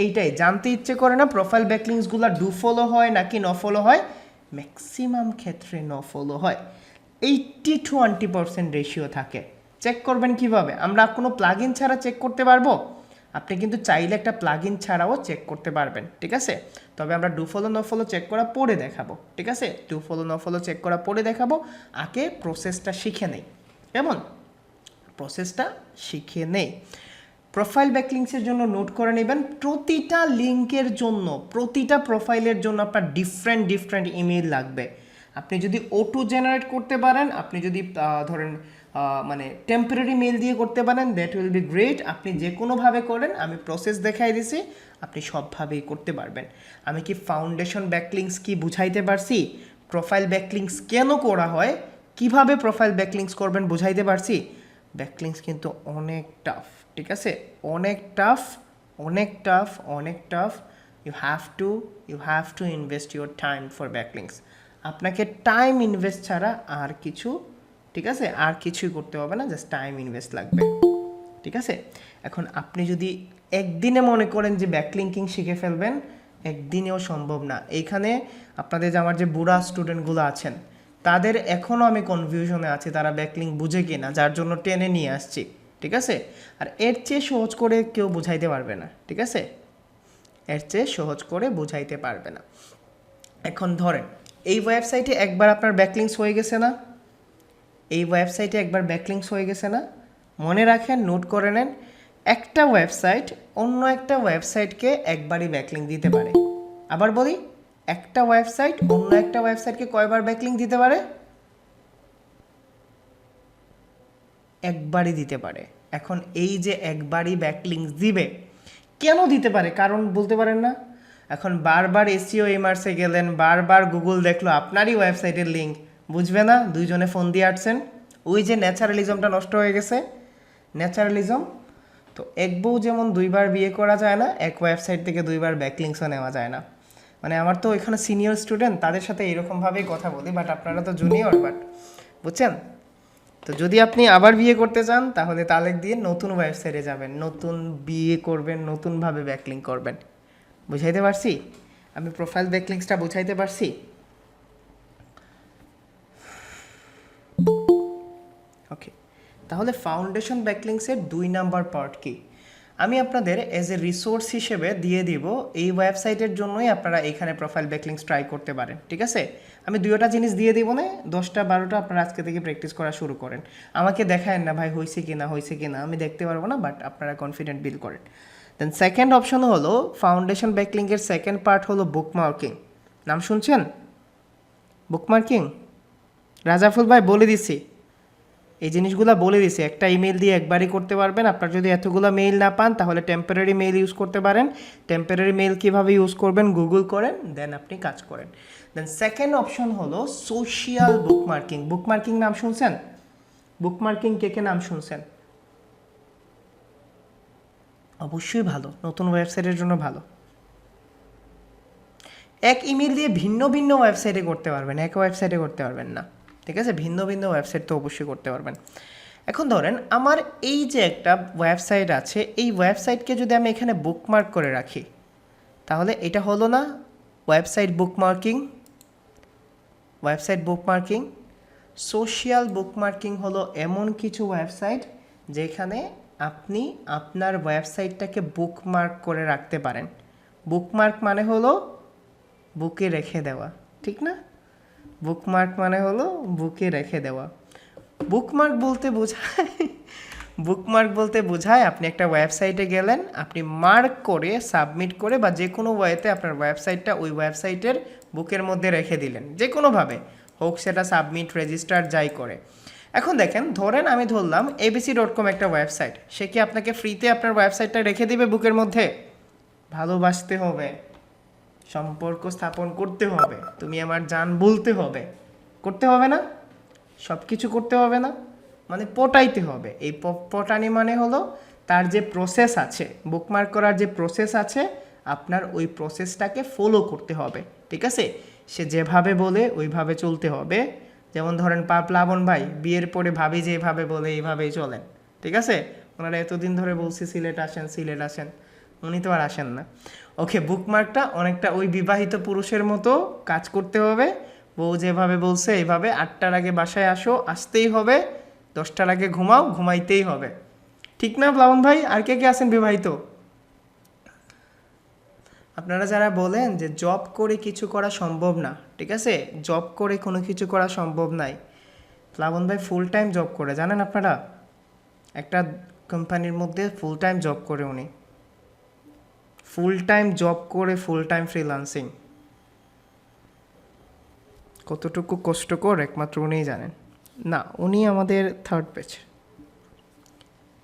এইটাই। জানতে ইচ্ছে করে না প্রোফাইল ব্যাকলিংসগুলো ডু ফলো হয় নাকি ন ফলো হয়? ম্যাক্সিমাম ক্ষেত্রে ন ফলো হয়, 80-20% রেশিও থাকে। চেক করবেন কিভাবে? আমরা কোনো প্লাগইন ছাড়া চেক করতে পারবো? আপনি কিন্তু চাইলে একটা প্লাগইন ছাড়াও চেক করতে পারবেন, ঠিক আছে? তবে আমরা ডু ফলো ন ফলো চেক করা পরে দেখাবো, ঠিক আছে? ডু ফলো ন ফলো চেক করা পরে দেখাবো, আগে প্রসেসটা শিখে নেই। কেমন? প্রসেসটা শিখে নেই। প্রোফাইল ব্যাকলিংসের জন্য নোট করে নেবেন, প্রতিটা লিঙ্কের জন্য, প্রতিটা প্রোফাইলের জন্য আপনার ডিফারেন্ট ইমেইল লাগবে। আপনি যদি অটো জেনারেট করতে পারেন, আপনি যদি ধরেন মানে টেম্পোরারি মেল দিয়ে করতে পারেন, দ্যাট উইল বি গ্রেট। আপনি যে কোনোভাবে করেন, আমি প্রসেস দেখাই দিছি, আপনি সবভাবেই করতে পারবেন। আমি কি ফাউন্ডেশন ব্যাকলিংস কি বুঝাইতে পারছি? প্রোফাইল ব্যাকলিংস কেন করা হয়, কিভাবে প্রোফাইল ব্যাকলিংস করবেন বুঝাইতে পারছি? ব্যাকলিংস কিন্তু অনেক টাফ, ঠিক আছে? অনেক tough. You have to invest your time for backlinks. আপনাকে টাইম ইনভেস্ট ছাড়া আর কিছু, ঠিক আছে, আর কিছুই করতে হবে না, জাস্ট টাইম ইনভেস্ট লাগবে, ঠিক আছে? এখন আপনি যদি একদিনে মনে করেন যে ব্যাকলিংকিং শিখে ফেলবেন, একদিনেও সম্ভব না। এইখানে আপনাদের যে আমার যে বুড়া স্টুডেন্টগুলো আছেন, তাদের এখনও আমি কনফিউশনে আছি তারা ব্যাকলিংক বুঝে কিনা, যার জন্য টেনে নিয়ে আসছি, ঠিক আছে? আর এর চেয়ে সহজ করে কেউ বুঝাইতে পারবে না, ঠিক আছে? এর চেয়ে সহজ করে বুঝাইতে পারবে না। এখন ধরেন এই ওয়েবসাইটে একবার আপনার ব্যাকলিংস হয়ে গেছে না? মনে রাখেন, নোট করে নেন, একটা ওয়েবসাইট অন্য একটা ওয়েবসাইটকে একবারই ব্যাকলিংক দিতে পারে। আবার বলি, একটা ওয়েবসাইট অন্য একটা ওয়েবসাইটকে কয়বার ব্যাকলিংক দিতে পারে? একবারই দিতে পারে। এখন এই যে একবারই ব্যাকলিংক দিবে, কেন দিতে পারে কারণ বলতে পারেন না? এখন বারবার SEOaimers-এ গেলেন, বারবার গুগল দেখলো আপনারই ওয়েবসাইটের লিঙ্ক, বুঝবে না? দুইজনে ফোন দিয়ে আসছেন, ওই যে ন্যাচারালিজমটা নষ্ট হয়ে গেছে। ন্যাচারালিজম তো, এক বউ যেমন দুইবার বিয়ে করা যায় না, এক ওয়েবসাইট থেকে দুইবার ব্যাকলিংসও নেওয়া যায় না। মানে আমার তো এখানে সিনিয়র স্টুডেন্ট, তাদের সাথে এরকমভাবেই কথা বলি, বাট আপনারা তো জুনিয়র, বাট বুঝছেন? তো যদি আপনি আবার বিয়ে করতে চান তাহলে তালেক দিয়ে নতুন ওয়েবসাইটে যাবেন, নতুন বিয়ে করবেন, নতুনভাবে ব্যাকলিংক করবেন। বুঝাইতে পারছি? আমি প্রোফাইল ব্যাকলিংসটা বুঝাইতে পারছি? ওকে, তাহলে ফাউন্ডেশন ব্যাকলিংসের 2 নাম্বার পার্ট কি? আমি আপনাদের এজ এ রিসোর্স হিসেবে দিয়ে দিব, এই ওয়েবসাইটের জন্যই আপনারা এখানে প্রোফাইল ব্যাকলিংস ট্রাই করতে পারেন, ঠিক আছে? আমি 2টা জিনিস দিয়ে দিব না, 10টা-12টা আপনারা আজকে থেকে প্র্যাকটিস করা শুরু করেন। আমাকে দেখায়েন না ভাই হয়েছে কিনা, আমি দেখতে পারবো না, বাট আপনারা কনফিডেন্ট বিল্ড করেন। দেন সেকেন্ড অপশন হলো ফাউন্ডেশন ব্যাকলিংকের সেকেন্ড পার্ট হলো বুকমার্কিং। নাম শুনছেন? বুকমার্কিং রাজাফুল ভাই বলে দিছি, এই জিনিসগুলো বলে দিছি। একটা ইমেল দিয়ে একবারই করতে পারবেন। আপনার যদি এতগুলো মেইল না পান তাহলে টেম্পোরারি মেইল ইউজ করতে পারেন। টেম্পোরারি মেইল কীভাবে ইউজ করবেন গুগল করেন, দেন আপনি কাজ করেন। দেন সেকেন্ড অপশন হলো সোশিয়াল বুকমার্কিং। বুকমার্কিং নাম শুনছেন? বুকমার্কিং কে নাম শুনছেন? অবশ্যই ভালো, নতুন ওয়েবসাইটের জন্য ভালো। এক ইমেল দিয়ে ভিন্ন ভিন্ন ওয়েবসাইটে করতে পারবেন, এক ওয়েবসাইটে করতে পারবেন না, ঠিক আছে? ভিন্ন ভিন্ন ওয়েবসাইট তো অবশ্যই করতে পারবেন। এখন ধরেন আমার এই যে একটা ওয়েবসাইট আছে, এই ওয়েবসাইটকে যদি আমি এখানে বুকমার্ক করে রাখি তাহলে এটা হলো না ওয়েবসাইট বুকমার্কিং? সোশ্যাল বুকমার্কিং হলো এমন কিছু ওয়েবসাইট যেখানে আপনি আপনার ওয়েবসাইটটাকে বুকমার্ক করে রাখতে পারেন। বুকমার্ক মানে হলো বুকে রেখে দেওয়া, ঠিক না? বুকমার্ক মানে হলো বুকে রেখে দেওয়া। বুকমার্ক বলতে বোঝায় আপনি একটা ওয়েবসাইটে গেলেন, আপনি মার্ক করে সাবমিট করে বা যে কোনো ওয়েতে আপনার ওয়েবসাইটটা ওই ওয়েবসাইটের বুকের মধ্যে রেখে দিলেন, যে কোনোভাবে হোক, সেটা সাবমিট, রেজিস্টার যাই করে। এখন দেখেন, ধরেন আমি ধরলাম abc.com একটা ওয়েবসাইট, সে কি আপনাকে ফ্রিতে আপনার ওয়েবসাইটটা রেখে দিবে বুকের মধ্যে? ভালোবাসতে হবে, সম্পর্ক স্থাপন করতে হবে, তুমি আমার জান বলতে হবে, করতে হবে না? সব কিছু করতে হবে না? মানে পটাইতে হবে। এই পটানি মানে হলো তার যে প্রসেস আছে, বুকমার্ক করার যে প্রসেস আছে, আপনার ওই প্রসেসটাকে ফলো করতে হবে, ঠিক আছে? সে যেভাবে বলে ওইভাবে চলতে হবে। যেমন ধরেন প্লাবন ভাই বিয়ের পরে ভাবি যেভাবে বলে এইভাবেই চলেন, ঠিক আছে? ওনারা এতদিন ধরে বলছি সিলেট আসেন, উনি তো আর আসেন না। ওকে, বুকমার্কটা অনেকটা ওই বিবাহিত পুরুষের মতো কাজ করতে হবে। বউ যেভাবে বলছে এইভাবে, 8টার আগে বাসায় আসতেই হবে, 10টার আগে ঘুমাইতেই হবে, ঠিক না প্লাবন ভাই? আর কে কে আছেন বিবাহিত? আপনারা যারা বলেন যে জব করে কিছু করা সম্ভব না, ঠিক আছে, জব করে কোনো কিছু করা সম্ভব নাই, প্লাবন ভাই ফুল টাইম জব করে, জানেন আপনারা? একটা কোম্পানির মধ্যে ফুল টাইম জব করে উনি, ফুল টাইম জব করে ফুল টাইম ফ্রিল্যান্সিং। কতটুকু কষ্টকর একমাত্র উনিই জানেন। না, উনি আমাদের থার্ড ব্যাচের,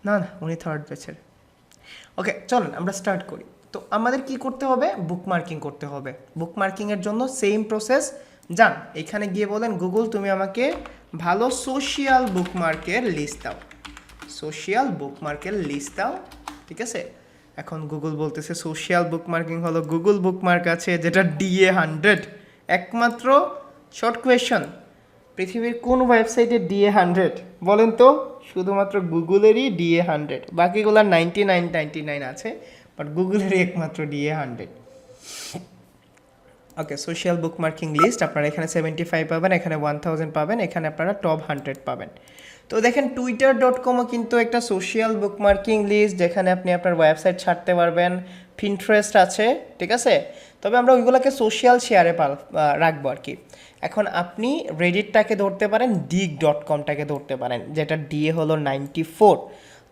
না উনি থার্ড ব্যাচের। ওকে, চলেন আমরা স্টার্ট করি। তো আমাদের কি করতে হবে? বুকমার্কিং করতে হবে। বুকমার্কিংয়ের জন্য সেম প্রসেস। যান, এখানে গিয়ে বলেন গুগল তুমি আমাকে ভালো সোশ্যাল বুকমার্কের লিস্ট দাও, সোশ্যাল বুকমার্কের লিস্ট দাও, ঠিক আছে? এখন গুগল বলতেছে সোশ্যাল বুকমার্কিং হলো গুগল বুকমার্ক আছে যেটা DA100, একমাত্র। শর্ট কোয়েশ্চন, পৃথিবীর কোন ওয়েবসাইটে DA100 বলেন তো? শুধুমাত্র গুগলেরই DA100, বাকিগুলোর 99 আছে, বাট গুগলেরই একমাত্র DA100। ওকে, সোশ্যাল বুকমার্কিং লিস্ট আপনারা এখানে 75 পাবেন, এখানে 1000 পাবেন, এখানে আপনারা টপ 100 পাবেন। তো দেখেন twitter.comও কিন্তু একটা সোশ্যাল বুকমার্কিং লিস্ট, যেখানে আপনি আপনার ওয়েবসাইট ছাড়তে পারবেন। পিন্টারেস্ট আছে, ঠিক আছে? তবে আমরা ওইগুলোকে সোশ্যাল শেয়ারে রাখবো আর কি। এখন আপনি রেডিটটাকে ধরতে পারেন, dig.comটাকে ধরতে পারেন, যেটা DA হলো 94,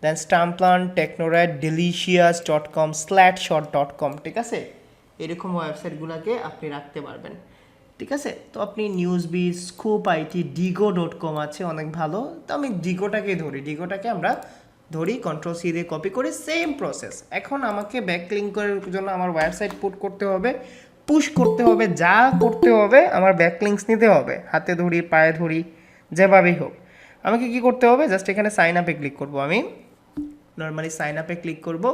দেন স্টাম্পলান, টেকনোরাইট, delicious.com, slatshot.com, ঠিক আছে? এরকম ওয়েবসাইটগুলোকে আপনি রাখতে পারবেন, ঠিক আছে? তো আপনি নিউজবিজ, স্কুপ আইটি, digo.com আছে, অনেক ভালো। তো আমি ডিগোটাকে আমরা ধরি, Ctrl+C দিয়ে কপি করে, সেম প্রসেস। এখন আমাকে ব্যাকলিঙ্কের জন্য আমার ওয়েবসাইট করতে হবে, পুশ করতে হবে, যা করতে হবে, আমার ব্যাকলিঙ্কস নিতে হবে, হাতে ধরি, পায়ে ধরি, যেভাবেই হোক। আমাকে কি করতে হবে? জাস্ট এখানে সাইন আপে ক্লিক করব। আমি নর্মালি সাইন আপে ক্লিক করব,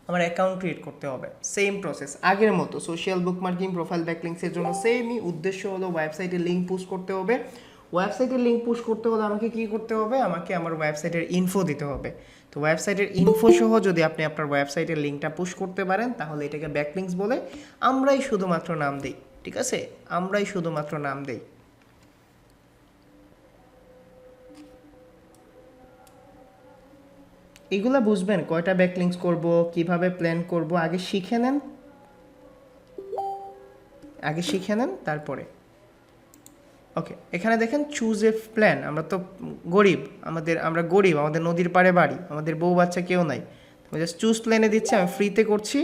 আমার অ্যাকাউন্ট ক্রিয়েট করতে হবে, সেম প্রসেস আগের মতো। সোশ্যাল বুকমার্কিং, প্রোফাইল ব্যাকলিংসের জন্য সেমই উদ্দেশ্য হলো ওয়েবসাইটের লিঙ্ক পুশ করতে হবে। ওয়েবসাইটের লিঙ্ক পুশ করতে হলে আমাকে কি করতে হবে? আমাকে আমার ওয়েবসাইটের ইনফো দিতে হবে। তো ওয়েবসাইটের ইনফো সহ যদি আপনি আপনার ওয়েবসাইটের লিঙ্কটা পুশ করতে পারেন, তাহলে এটাকে ব্যাকলিংস বলে। আমরাই শুধুমাত্র নাম দেই, ঠিক আছে? আমরাই শুধুমাত্র নাম দেই। এগুলা বুঝবেন, কয়টা ব্যাকলিংস করব, কিভাবে প্ল্যান করব, আগে শিখে নেন তারপরে। ওকে, এখানে দেখেন চুজ এ প্ল্যান। আমরা তো গরিব, আমাদের নদীর পাড়ে বাড়ি, আমাদের বউ বাচ্চা কেউ নাই। আমি জাস্ট চুজ প্ল্যানে দিচ্ছি, আমি ফ্রিতে করছি।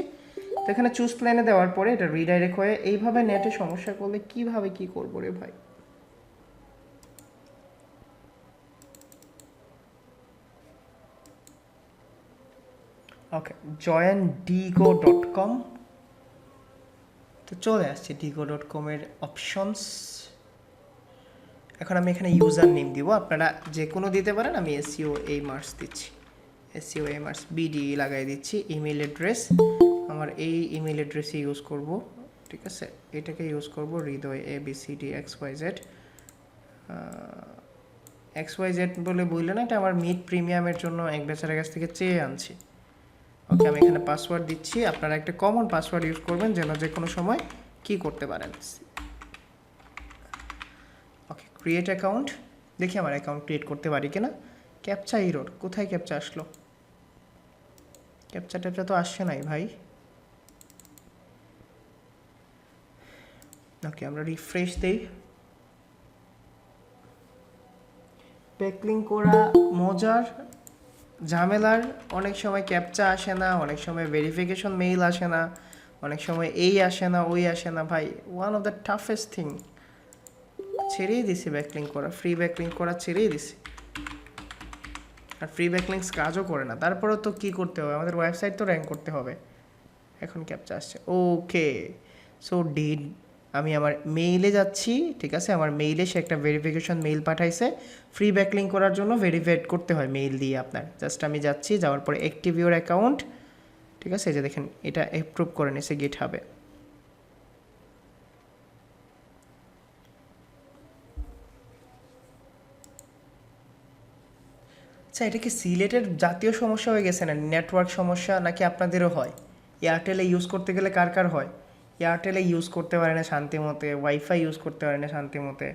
তো এখানে চুজ প্ল্যানে দেওয়ার পরে এটা রিডাইরেক্ট হয়ে এইভাবে নেটে সমস্যা করলে কিভাবে কি করবো রে ভাই? ওকে, joindigo.com, তো চলে আসছে digo.com এর অপশনস। এখন আমি এখানে ইউজার নেম দিব, আপনারা যে কোনো দিতে পারেন। আমি SEO Amers দিচ্ছি, SEO Amers BD লাগাই দিচ্ছি। ইমেল অ্যাড্রেস, আমার এই ইমেল অ্যাড্রেসে ইউজ করব, ঠিক আছে? এটাকে ইউজ করব, হৃদয় ABCDXYZ XYZ বলে বললে না, এটা আমার মিড প্রিমিয়ামের জন্য এক বেচারের কাছ থেকে চেয়ে আনছি। ওকে, আমি এখানে পাসওয়ার্ড দিচ্ছি। আপনারা একটা কমন পাসওয়ার্ড ইউজ করবেন, যেন যে কোনো সময় কি করতে পারেন। ওকে, ক্রিয়েট অ্যাকাউন্ট, দেখি আমার অ্যাকাউন্ট ক্রিয়েট করতে পারি কিনা। ক্যাপচা এরর, কোথায় ক্যাপচা আসলো? ক্যাপচা ট্যাপচা তো আসছে নাই ভাই। ওকে, আমরা রিফ্রেশ দেই। ব্যাকলিং করা মজার, ঝামেলার, অনেক সময় ক্যাপচা আসে না, অনেক সময় ভেরিফিকেশন মেইল আসে না, অনেক সময় এই আসে না ওই আসে না ভাই। One of the toughest thing. ছেড়েই দিছি ব্যাকলিং করা, ফ্রি ব্যাকলিং করা ছেড়েই দিছি। আর ফ্রি ব্যাকলিংস কাজও করে না, তারপরেও তো কী করতে হবে, আমাদের ওয়েবসাইট তো র্যাঙ্ক করতে হবে। এখন ক্যাপচা আসছে, ওকে। সো ডিড, আমি আমার মেইলে যাচ্ছি, ঠিক আছে, আমার মেইলে সে একটা ভেরিফিকেশন মেইল পাঠাইছে। ফ্রি ব্যাকলিং করার জন্য ভেরিফাইড করতে হয় মেইল দিয়ে আপনার। জাস্ট আমি যাচ্ছি, যাওয়ার পরে অ্যাক্টিভ ইউর অ্যাকাউন্ট, ঠিক আছে, এই যে দেখেন এটা অ্যাপ্রুভ করে নিয়েছে গিটহাবে। আচ্ছা, এটা কি সিলেটের জাতীয় সমস্যা হয়ে গেছে না, নেটওয়ার্ক সমস্যা, নাকি আপনাদেরও হয়? এয়ারটেলে ইউজ করতে গেলে কার কার হয়? এয়ারটেলে ইউজ করতে পারে না শান্তি মতে, ওয়াইফাই ইউজ করতে পারে না শান্তি মতে।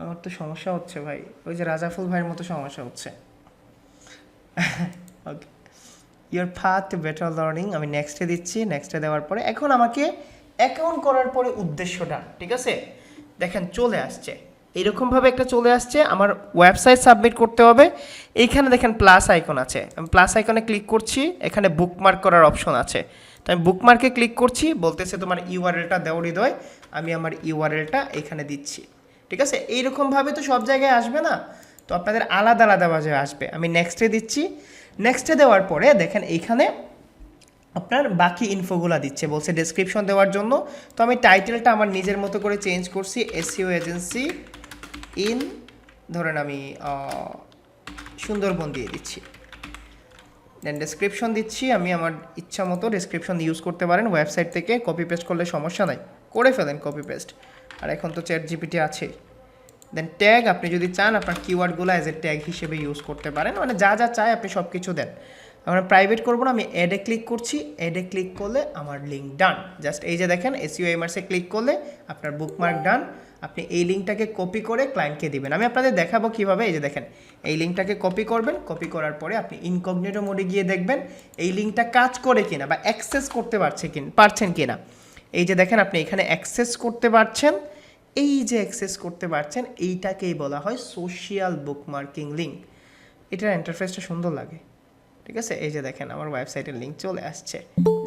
আমার তো সমস্যা হচ্ছে ভাই, ওই যে রাজাফুল ভাইয়ের মতো সমস্যা হচ্ছে। Okay, your path to better learning, আমি নেক্সটে দিচ্ছি। নেক্সটে দেওয়ার পরে এখন আমাকে অ্যাকাউন্ট করার পরে উদ্দেশ্যটা, ঠিক আছে, দেখেন চলে আসছে এইরকমভাবে একটা চলে আসছে। আমার ওয়েবসাইট সাবমিট করতে হবে। এইখানে দেখেন প্লাস আইকন আছে, আমি প্লাস আইকনে ক্লিক করছি, এখানে বুকমার্ক করার অপশন আছে। তো আমি বুকমার্কে ক্লিক করছি, বলতেছে তোমার ইউআরএলটা দেও হৃদয়, আমি আমার ইউআরএলটা এখানে দিচ্ছি, ঠিক আছে। এইরকমভাবে তো সব জায়গায় আসবে না, তো আপনাদের আলাদা আলাদাভাবে আসবে। আমি নেক্সটে দিচ্ছি। নেক্সটে দেওয়ার পরে দেখেন এইখানে আপনার বাকি ইনফোগুলো দিচ্ছে, বলছে ডেসক্রিপশন দেওয়ার জন্য। তো আমি টাইটেলটা আমার নিজের মতো করে চেঞ্জ করছি, এসইও এজেন্সি ইন, ধরেন আমি সুন্দরবন দিয়ে দিচ্ছি। দেন ডেসক্রিপশন দিচ্ছি, আমি আমার ইচ্ছা মতো ডেসক্রিপশন ইউজ করতে পারেন ওয়েবসাইট থেকে, কপি পেস্ট করলে সমস্যা নাই, করে ফেলেন কপি পেস্ট। আর এখন তো চ্যাট জিপিটি আছেই। দেন ট্যাগ, আপনি যদি চান আপনার কিওয়ার্ডগুলো অ্যাজ এ ট্যাগ হিসেবে ইউজ করতে পারেন, মানে যা যা চাই আপনি সব কিছু দেন। আমরা প্রাইভেট করবো না, আমি অ্যাডে ক্লিক করছি। অ্যাডে ক্লিক করলে আমার লিঙ্ক ডান। জাস্ট এই যে দেখেন এসইও এমার্সে ক্লিক করলে আপনার বুকমার্ক ডান। আপনি এই লিঙ্কটাকে কপি করে ক্লায়েন্টকে দিবেন। আমি আপনাদের দেখাবো কীভাবে। এই যে দেখেন এই লিঙ্কটাকে কপি করবেন, কপি করার পরে আপনি ইনকগনিটো মোডে গিয়ে দেখবেন এই লিঙ্কটা কাজ করে কিনা বা অ্যাক্সেস করতে পারছেন কিনা। এই যে দেখেন আপনি এখানে অ্যাক্সেস করতে পারছেন, এই যে অ্যাক্সেস করতে পারছেন, এইটাকেই বলা হয় সোশ্যাল বুকমার্কিং লিঙ্ক। এটার ইন্টারফেসটা সুন্দর লাগে, ঠিক আছে। এই যে দেখেন আমার ওয়েবসাইটের লিঙ্ক চলে আসছে।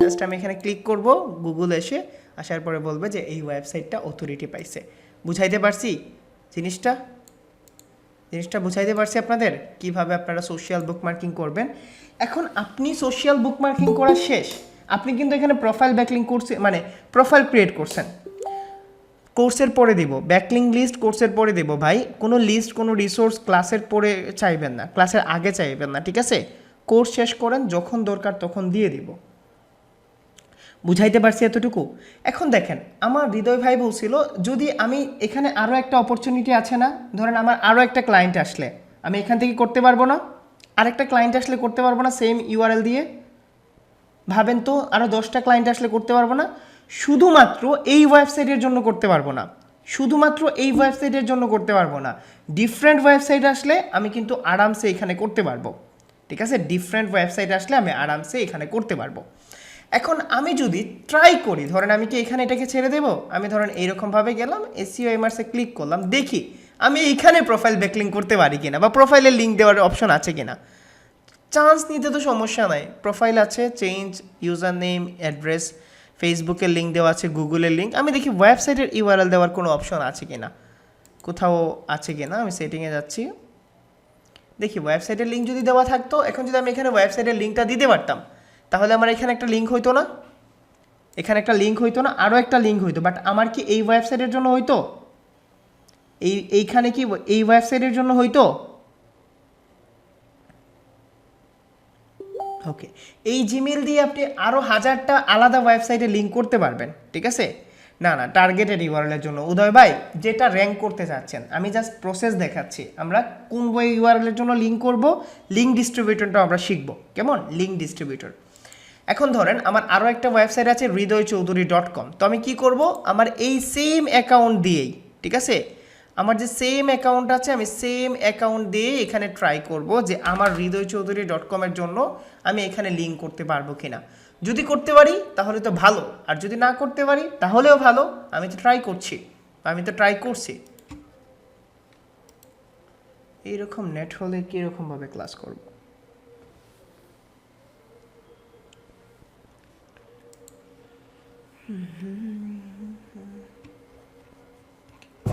জাস্ট আমি এখানে ক্লিক করব, গুগল এসে আসার পরে বলবে যে এই ওয়েবসাইটটা অথরিটি পাইছে। বুঝাইতে পারছি জিনিসটা বুঝাইতে পারছি আপনাদের কিভাবে আপনারা সোশ্যাল বুকমার্কিং করবেন। এখন আপনি সোশ্যাল বুকমার্কিং করা শেষ, আপনি কিন্তু এখানে প্রোফাইল ব্যাকলিং করছে, মানে প্রোফাইল ক্রিয়েট করছেন। কোর্সের পরে দিব ব্যাকলিং লিস্ট, কোর্সের পরে দিব ভাই। কোনো লিস্ট, কোনো রিসোর্স ক্লাসের পরে চাইবেন না, ক্লাসের আগে চাইবেন না, ঠিক আছে। কোর্স শেষ করেন, যখন দরকার তখন দিয়ে দিব। বুঝাইতে পারছি এতটুকু? এখন দেখেন আমার হৃদয় ভাই বলছিল যদি আমি এখানে আরও একটা অপরচুনিটি আছে না, ধরেন আমার আরও একটা ক্লায়েন্ট আসলে আমি এখান থেকে করতে পারবো না, আরেকটা ক্লায়েন্ট আসলে করতে পারবো না সেম ইউআরএল দিয়ে। ভাবেন তো, আরও 10টা ক্লায়েন্ট আসলে করতে পারবো না। শুধুমাত্র এই ওয়েবসাইটের জন্য করতে পারবো না, শুধুমাত্র এই ওয়েবসাইটের জন্য করতে পারবো না। ডিফারেন্ট ওয়েবসাইট আসলে আমি কিন্তু আরামসে এখানে করতে পারবো, ঠিক আছে। ডিফারেন্ট ওয়েবসাইট আসলে আমি আরামসে এখানে করতে পারবো। এখন আমি যদি ট্রাই করি, ধরেন আমি কি এখানে এটাকে ছেড়ে দেবো? আমি ধরেন এইরকমভাবে গেলাম, এসইও এমার্সে ক্লিক করলাম, দেখি আমি এইখানে প্রোফাইল ব্যাকলিং করতে পারি কিনা বা প্রোফাইলের লিঙ্ক দেওয়ার অপশন আছে কিনা। চান্স নিতে তো সমস্যা নাই, প্রোফাইল আছে, চেঞ্জ ইউজার নেম অ্যাড্রেস, ফেসবুকের লিঙ্ক দেওয়া আছে, গুগলের লিঙ্ক। আমি দেখি ওয়েবসাইটের ইউআরএল দেওয়ার কোনো অপশন আছে কিনা, কোথাও আছে কিনা। আমি সেটিংয়ে যাচ্ছি, দেখি ওয়েবসাইটের লিঙ্ক যদি দেওয়া থাকতো, এখন যদি আমি এখানে ওয়েবসাইটের লিঙ্কটা দিতে পারতাম, তাহলে আমার এখানে একটা লিঙ্ক হইতো না, এখানে একটা লিঙ্ক হইতো না, আরও একটা লিঙ্ক হইতো। বাট আমার কি এই ওয়েবসাইটের জন্য হইতো? এইখানে কি এই ওয়েবসাইটের জন্য হইতো? ওকে, এই জিমেল দিয়ে আপনি আরও 1000টা আলাদা ওয়েবসাইটে লিঙ্ক করতে পারবেন, ঠিক আছে। না না, টার্গেটেড ইউআরএলের জন্য উদয় ভাই যেটা র্যাঙ্ক করতে চাচ্ছেন, আমি জাস্ট প্রসেস দেখাচ্ছি। আমরা কোন বই ইউআরএলের জন্য লিঙ্ক করব, লিঙ্ক ডিস্ট্রিবিউটরটা আমরা শিখব, কেমন লিঙ্ক ডিস্ট্রিবিউটর। এখন ধরেন আমার আরও একটা ওয়েবসাইট আছে হৃদয়চৌধুরী.com। তো আমি কি করব, আমার এই সেম অ্যাকাউন্ট দিয়েই, ঠিক আছে, আমার যে সেম অ্যাকাউন্ট আছে আমি সেম অ্যাকাউন্ট দিয়ে এখানে ট্রাই করব যে আমার hridoychoudhury.com এর জন্য আমি এখানে লিঙ্ক করতে পারবো কিনা। যদি করতে পারি তাহলে তো ভালো, আর যদি না করতে পারি তাহলেও ভালো, আমি তো ট্রাই করছি। এইরকম নেট হলে কীরকমভাবে ক্লাস করব?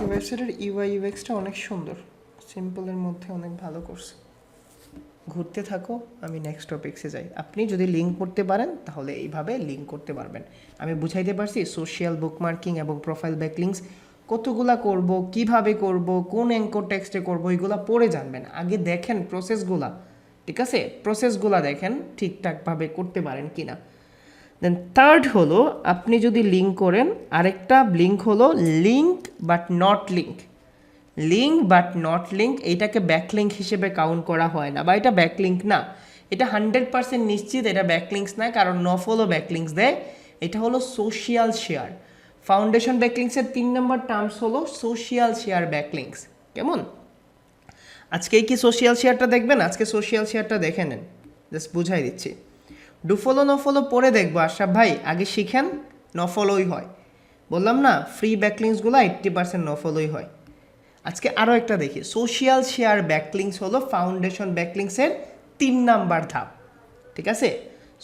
ওয়েবসাইটের ইউআই ইউএক্সটা অনেক সুন্দর, সিম্পলের মধ্যে অনেক ভালো করছে। ঘুরতে থাকো, আমি নেক্সট টপিক্সে যাই। আপনি যদি লিঙ্ক করতে পারেন তাহলে এইভাবে লিঙ্ক করতে পারবেন। আমি বুঝাইতে পারছি সোশ্যাল বুকমার্কিং এবং প্রোফাইল ব্যাকলিংস কতগুলা করব, কিভাবে করব, কোন অ্যাঙ্কর টেক্সটে করব, এগুলা পরে জানবেন। আগে দেখেন প্রসেসগুলা, ঠিক আছে? প্রসেসগুলা দেখেন ঠিকঠাকভাবে করতে পারেন কিনা। দেন থার্ড হলো আপনি যদি লিঙ্ক করেন, আরেকটা লিঙ্ক হলো লিঙ্ক বাট নট লিঙ্ক। এইটাকে ব্যাকলিঙ্ক হিসেবে কাউন্ট করা হয় না, বা এটা ব্যাকলিঙ্ক না। এটা 100% নিশ্চিত এটা ব্যাকলিঙ্কস না, কারণ নফলও ব্যাকলিঙ্কস দেয়। এটা হলো সোশ্যাল শেয়ার। ফাউন্ডেশন ব্যাকলিঙ্কসের 3 নম্বর টার্মস হলো সোশ্যাল শেয়ার ব্যাকলিঙ্কস। কেমন? আজকেই কি সোশ্যাল শেয়ারটা দেখবেন? আজকে সোশ্যাল শেয়ারটা দেখে নেন, জাস্ট বুঝাই দিচ্ছি। ডু ফলো নো ফলো পরে দেখবো আশরাফ ভাই, আগে শিখেন। নো ফলোই হয়, বললাম না, ফ্রি ব্যাকলিঙ্কসগুলো 80% নো ফলোই হয়। আজকে আরও একটা দেখি। সোশ্যাল শেয়ার ব্যাকলিঙ্কস হলো ফাউন্ডেশন ব্যাকলিঙ্কসের 3 নাম্বার ধাপ, ঠিক আছে?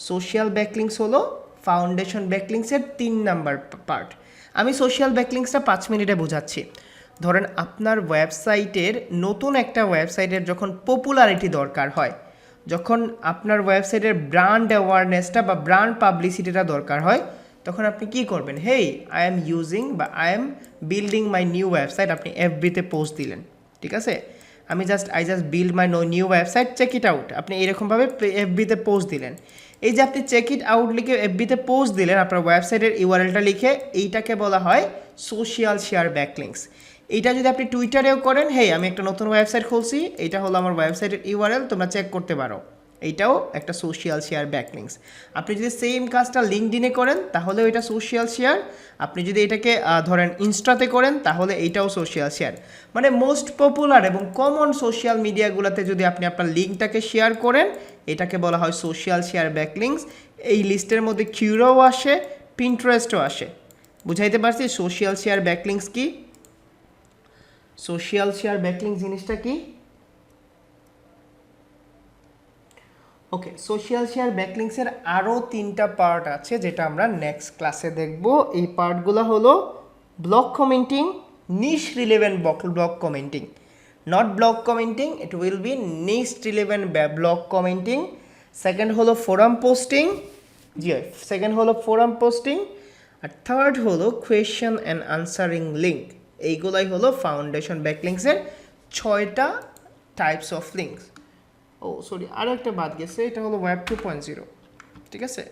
সোশ্যাল ব্যাকলিঙ্কস হলো ফাউন্ডেশন ব্যাকলিঙ্কসের 3 নাম্বার পার্ট। আমি সোশ্যাল ব্যাকলিঙ্কসটা 5 মিনিটে বোঝাচ্ছি। ধরেন আপনার ওয়েবসাইটের, নতুন একটা ওয়েবসাইটের যখন পপুলারিটি দরকার হয়, যখন আপনার ওয়েবসাইটের ব্র্যান্ড অ্যাওয়ারনেসটা বা ব্র্যান্ড পাবলিসিটিটা দরকার হয়, তখন আপনি কি করবেন? Hey, I am building my new website, আপনি এফবিতে পোস্ট দিলেন, ঠিক আছে? I just build my new website, check it out, আপনি এরকমভাবে এফবিতে পোস্ট দিলেন। এই যে আপনি চেক ইট আউট লিখে এফবিতে পোস্ট দিলেন আপনার ওয়েবসাইটের ইউআরএলটা লিখে, এইটাকে বলা হয় সোশ্যাল শেয়ার ব্যাকলিঙ্কস। এইটা যদি আপনি টুইটারেও করেন, হেই আমি একটা নতুন ওয়েবসাইট খুলছি, এইটা হলো আমার ওয়েবসাইটের ইউআরএল, তোমরা চেক করতে পারো, এইটাও একটা সোশ্যাল শেয়ার ব্যাকলিঙ্কস। আপনি যদি সেম কাজটা লিঙ্কডইনে করেন তাহলেও এটা সোশ্যাল শেয়ার। আপনি যদি এটাকে ধরেন ইনস্টাতে করেন তাহলে এইটাও সোশ্যাল শেয়ার। মানে মোস্ট পপুলার এবং কমন সোশ্যাল মিডিয়াগুলোতে যদি আপনি আপনার লিঙ্কটাকে শেয়ার করেন, এটাকে বলা হয় সোশ্যাল শেয়ার ব্যাকলিঙ্কস। এই লিস্টের মধ্যে কিউরোও আসে, পিন্টারেস্টও আসে। বুঝাইতে পারছি সোশ্যাল শেয়ার ব্যাকলিঙ্কস কি? সোশ্যাল শেয়ার ব্যাকলিঙ্কস জিনিসটা কি? ওকে, সোশ্যাল শেয়ার ব্যাকলিঙ্কসের আরও 3টা পার্ট আছে যেটা আমরা নেক্সট ক্লাসে দেখব। এই পার্টগুলো হলো block commenting, niche relevant block commenting, not block commenting, it will be niche relevant block commenting. Second হলো ফোরাম পোস্টিং, আর থার্ড হলো কোয়েশ্চেন অ্যান্ড আনসারিং লিঙ্ক। এইগুলাই হলো ফাউন্ডেশন ব্যাকলিঙ্কসের 6টা টাইপস অফ লিঙ্কস। সরি, আরও একটা বাদ গেছে, এটা হলো ওয়েব 2.0, ঠিক আছে?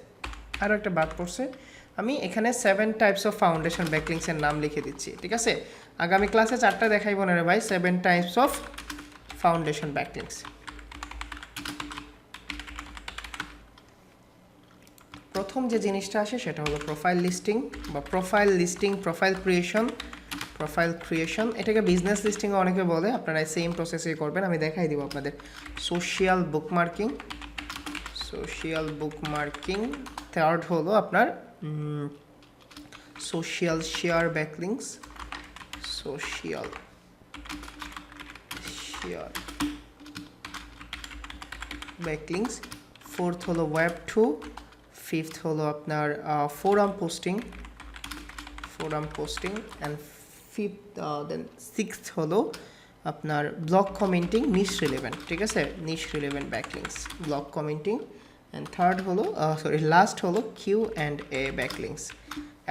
আরও একটা বাদ পড়ছে। আমি এখানে 7 টাইপস অফ ফাউন্ডেশন ব্যাকলিঙ্কসের নাম লিখে দিচ্ছি, ঠিক আছে? আগামী ক্লাসে 4টা দেখাইব না রে ভাই, 7 টাইপস অফ ফাউন্ডেশন ব্যাকলিঙ্কস। প্রথম যে জিনিসটা আসে সেটা হলো প্রোফাইল ক্রিয়েশন। এটাকে বিজনেস লিস্টিংও অনেকে বলে, আপনারা সেম প্রসেসই করবেন, আমি দেখাই দিব আপনাদের। Social bookmarking. থার্ড হলো আপনার সোশ্যাল শেয়ার ব্যাকলিঙ্কস, ফোর্থ হলো ওয়েব 2, ফিফথ হলো আপনার ফোরাম পোস্টিং, অ্যান্ড সিক্সথ হলো আপনার ব্লক কমেন্টিং, নিশ রিলেভেন্ট, ঠিক আছে? Niche relevant backlinks, blog commenting. And third হলো লাস্ট হলো Q&A ব্যাকলিঙ্কস।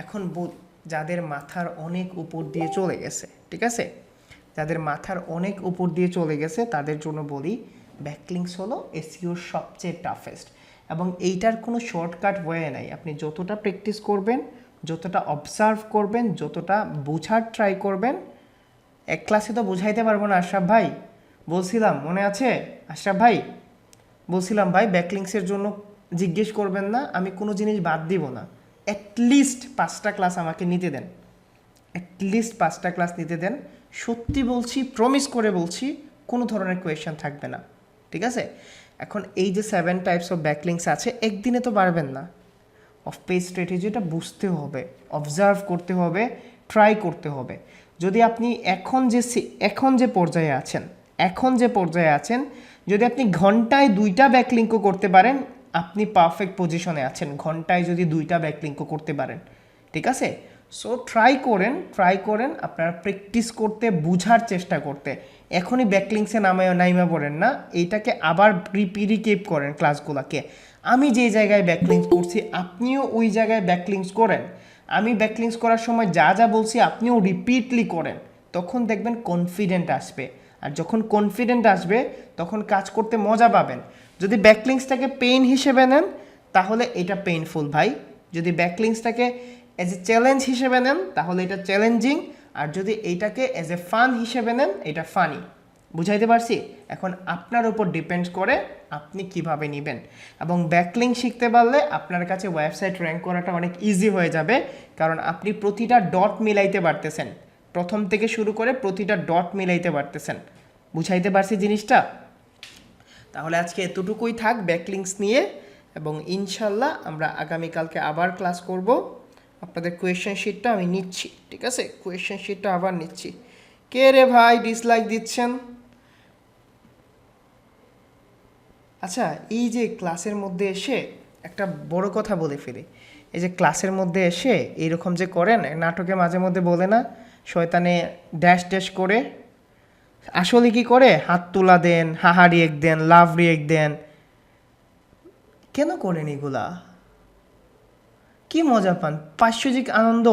এখন যাদের মাথার অনেক উপর দিয়ে চলে গেছে, ঠিক আছে? তাদের জন্য বলি ব্যাকলিঙ্কস হলো এসইওর সবচেয়ে টাফেস্ট, এবং এইটার কোনো শর্টকাট ওয়ে নাই। আপনি যতটা প্র্যাকটিস করবেন, যতটা অবজার্ভ করবেন, যতটা বোঝার ট্রাই করবেন, এক ক্লাসে তো বুঝাইতে পারবো না আশরাফ ভাই, বলছিলাম মনে আছে আশরাফ ভাই? বলছিলাম ভাই ব্যাকলিঙ্কসের জন্য জিজ্ঞেস করবেন না, আমি কোনো জিনিস বাদ দিব না। অ্যাটলিস্ট 5টা ক্লাস আমাকে নিতে দেন, সত্যি বলছি, প্রমিস করে বলছি, কোনো ধরনের কোয়েশ্চেন থাকবে না, ঠিক আছে? এখন এই যে 7 টাইপস অফ ব্যাকলিংস আছে, একদিনে তো পারবেন না। অফ পেজ স্ট্র্যাটেজিটা বুঝতে হবে, অবজার্ভ করতে হবে, ট্রাই করতে হবে। যদি আপনি এখন যে পর্যায়ে আছেন, যদি আপনি ঘন্টায় 2টা ব্যাকলিঙ্কও করতে পারেন, আপনি পারফেক্ট পজিশনে আছেন। ঘন্টায় যদি 2টা ব্যাকলিঙ্কও করতে পারেন, ঠিক আছে? সো ট্রাই করেন আপনারা প্র্যাকটিস করতে, বুঝার চেষ্টা করতে। এখনই ব্যাকলিংসে নাইমা পড়েন না, এইটাকে আবার রিকিপ করেন ক্লাসগুলোকে। আমি যে জায়গায় ব্যাকলিংস করছি আপনিও ওই জায়গায় ব্যাকলিংস করেন। আমি ব্যাকলিংস করার সময় যা যা বলছি আপনিও রিপিটলি করেন, তখন দেখবেন কনফিডেন্ট আসবে। আর যখন কনফিডেন্ট আসবে তখন কাজ করতে মজা পাবেন। যদি ব্যাকলিংসটাকে পেইন হিসেবে নেন তাহলে এটা পেইনফুল ভাই। যদি ব্যাকলিংসটাকে অ্যাজ এ চ্যালেঞ্জ হিসেবে নেন তাহলে এটা চ্যালেঞ্জিং। আর যদি এইটাকে অ্যাজ এ ফান হিসেবে নেন এটা ফানি। বুঝাইতে পারছি? এখন আপনার উপর ডিপেন্ডস করে আপনি কিভাবে নেবেন। এবং ব্যাকলিং শিখতে পারলে আপনার কাছে ওয়েবসাইট র্যাঙ্ক করাটা অনেক ইজি হয়ে যাবে, কারণ আপনি প্রতিটা ডট মিলাইতে পারতেছেন। প্রথম থেকে শুরু করে প্রতিটা ডট মিলাইতে পারতেছেন। বুঝাইতে পারছি জিনিসটা? তাহলে আজকে এতটুকুই থাক ব্যাকলিংস নিয়ে, এবং ইনশাল্লাহ আমরা আগামীকালকে আবার ক্লাস করব। আপনাদের কোয়েশ্চেন শিটটা আমি নিচ্ছি, ঠিক আছে? কোয়েশ্চেন শিটটা আবার নিচ্ছি। কে রে ভাই ডিসলাইক দিচ্ছেন? আচ্ছা, এই যে ক্লাসের মধ্যে এসে একটা বড় কথা বলে ফেলি। এই যে ক্লাসের মধ্যে এসে এইরকম যে করেন, নাটকে মাঝে মধ্যে বলে না শয়তানে ড্যাশ ড্যাশ করে, আসলে কি করে? হাত তোলা দেন, হাহা রিয়েক্ট দেন, লাভ রিয়েক্ট দেন। কেন করেন এগুলা? কি মজা পান? পার্শ্বজিক আনন্দ।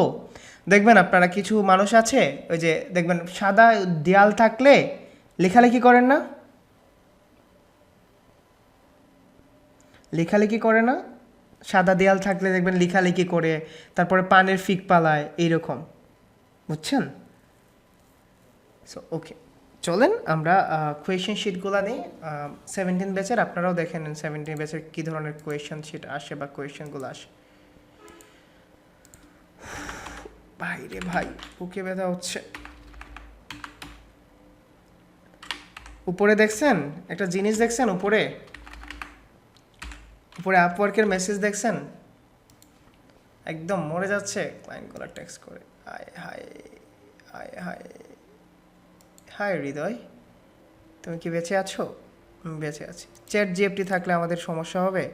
দেখবেন আপনারা কিছু মানুষ আছে, ওই যে দেখবেন সাদা দেয়াল থাকলে লেখালেখি করেন না? লেখালেখি করে না? সাদা দেয়াল থাকলে দেখবেন লেখালেখি করে, তারপরে পানের ফিক পালায়, এইরকম। বুঝছেন? সো ওকে, চলেন আমরা কোয়েশ্চেন শিটগুলো নিই 17 ব্যাচের। আপনারাও দেখে নেন 17 ব্যাচের কী ধরনের কোয়েশ্চেন শিট আসে বা কোয়েশ্চেনগুলো আসে। ভাই রে ভাই, বুকে ব্যথা হচ্ছে। উপরে দেখছেন একটা জিনিস? দেখছেন উপরে আপওয়ার্কের মেসেজ দেখছেন? একদম মরে যাচ্ছে ক্লায়েন্টগুলো টেক্সট করে। হায় হায় হায় হায় হায় হৃদয়, তুমি কি বেঁচে আছো? আমি বেঁচে আছি। চ্যাট জিপিটি থাকলে আমাদের সমস্যা হবে?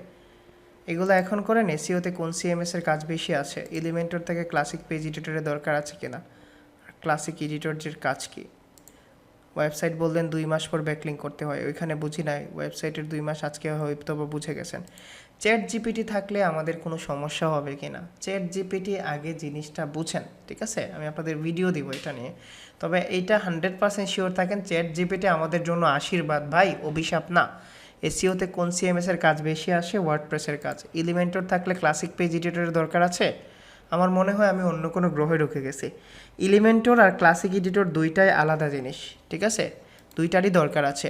এগুলো এখন করেন। এসইওতে কোন সিএমএস এর কাজ বেশি আছে? এলিমেন্টর থেকে ক্লাসিক পেজ এডিটরের দরকার আছে কিনা? আর ক্লাসিক এডিটরের কাজ কি? ওয়েবসাইট বললেন 2 মাস পর ব্যাকলিং করতে হয়, ওইখানে বুঝি নাই ওয়েবসাইটের 2 মাস আজকে হয়তো বা বুঝে গেছেন। চ্যাট জিপিটি থাকলে আমাদের কোনো সমস্যা হবে কি না? চ্যাট জিপিটি আগে জিনিসটা বুঝেন, ঠিক আছে? আমি আপনাদের ভিডিও দিব এটা নিয়ে। তবে এইটা 100% শিওর থাকেন, চ্যাট জিপিটি আমাদের জন্য আশীর্বাদ ভাই, অভিশাপ না। এসইওতে কোন সিএমএস এর কাজ বেশি আসে? ওয়ার্ডপ্রেসের কাজ। এলিমেন্টর থাকলে ক্লাসিক পেজ এডিটরের দরকার আছে? আমার মনে হয় আমি অন্য কোনো গ্রহে ঢুকে গেছি। এলিমেন্টর আর ক্লাসিক এডিটর দুইটাই আলাদা জিনিস, ঠিক আছে? দুইটারই দরকার আছে।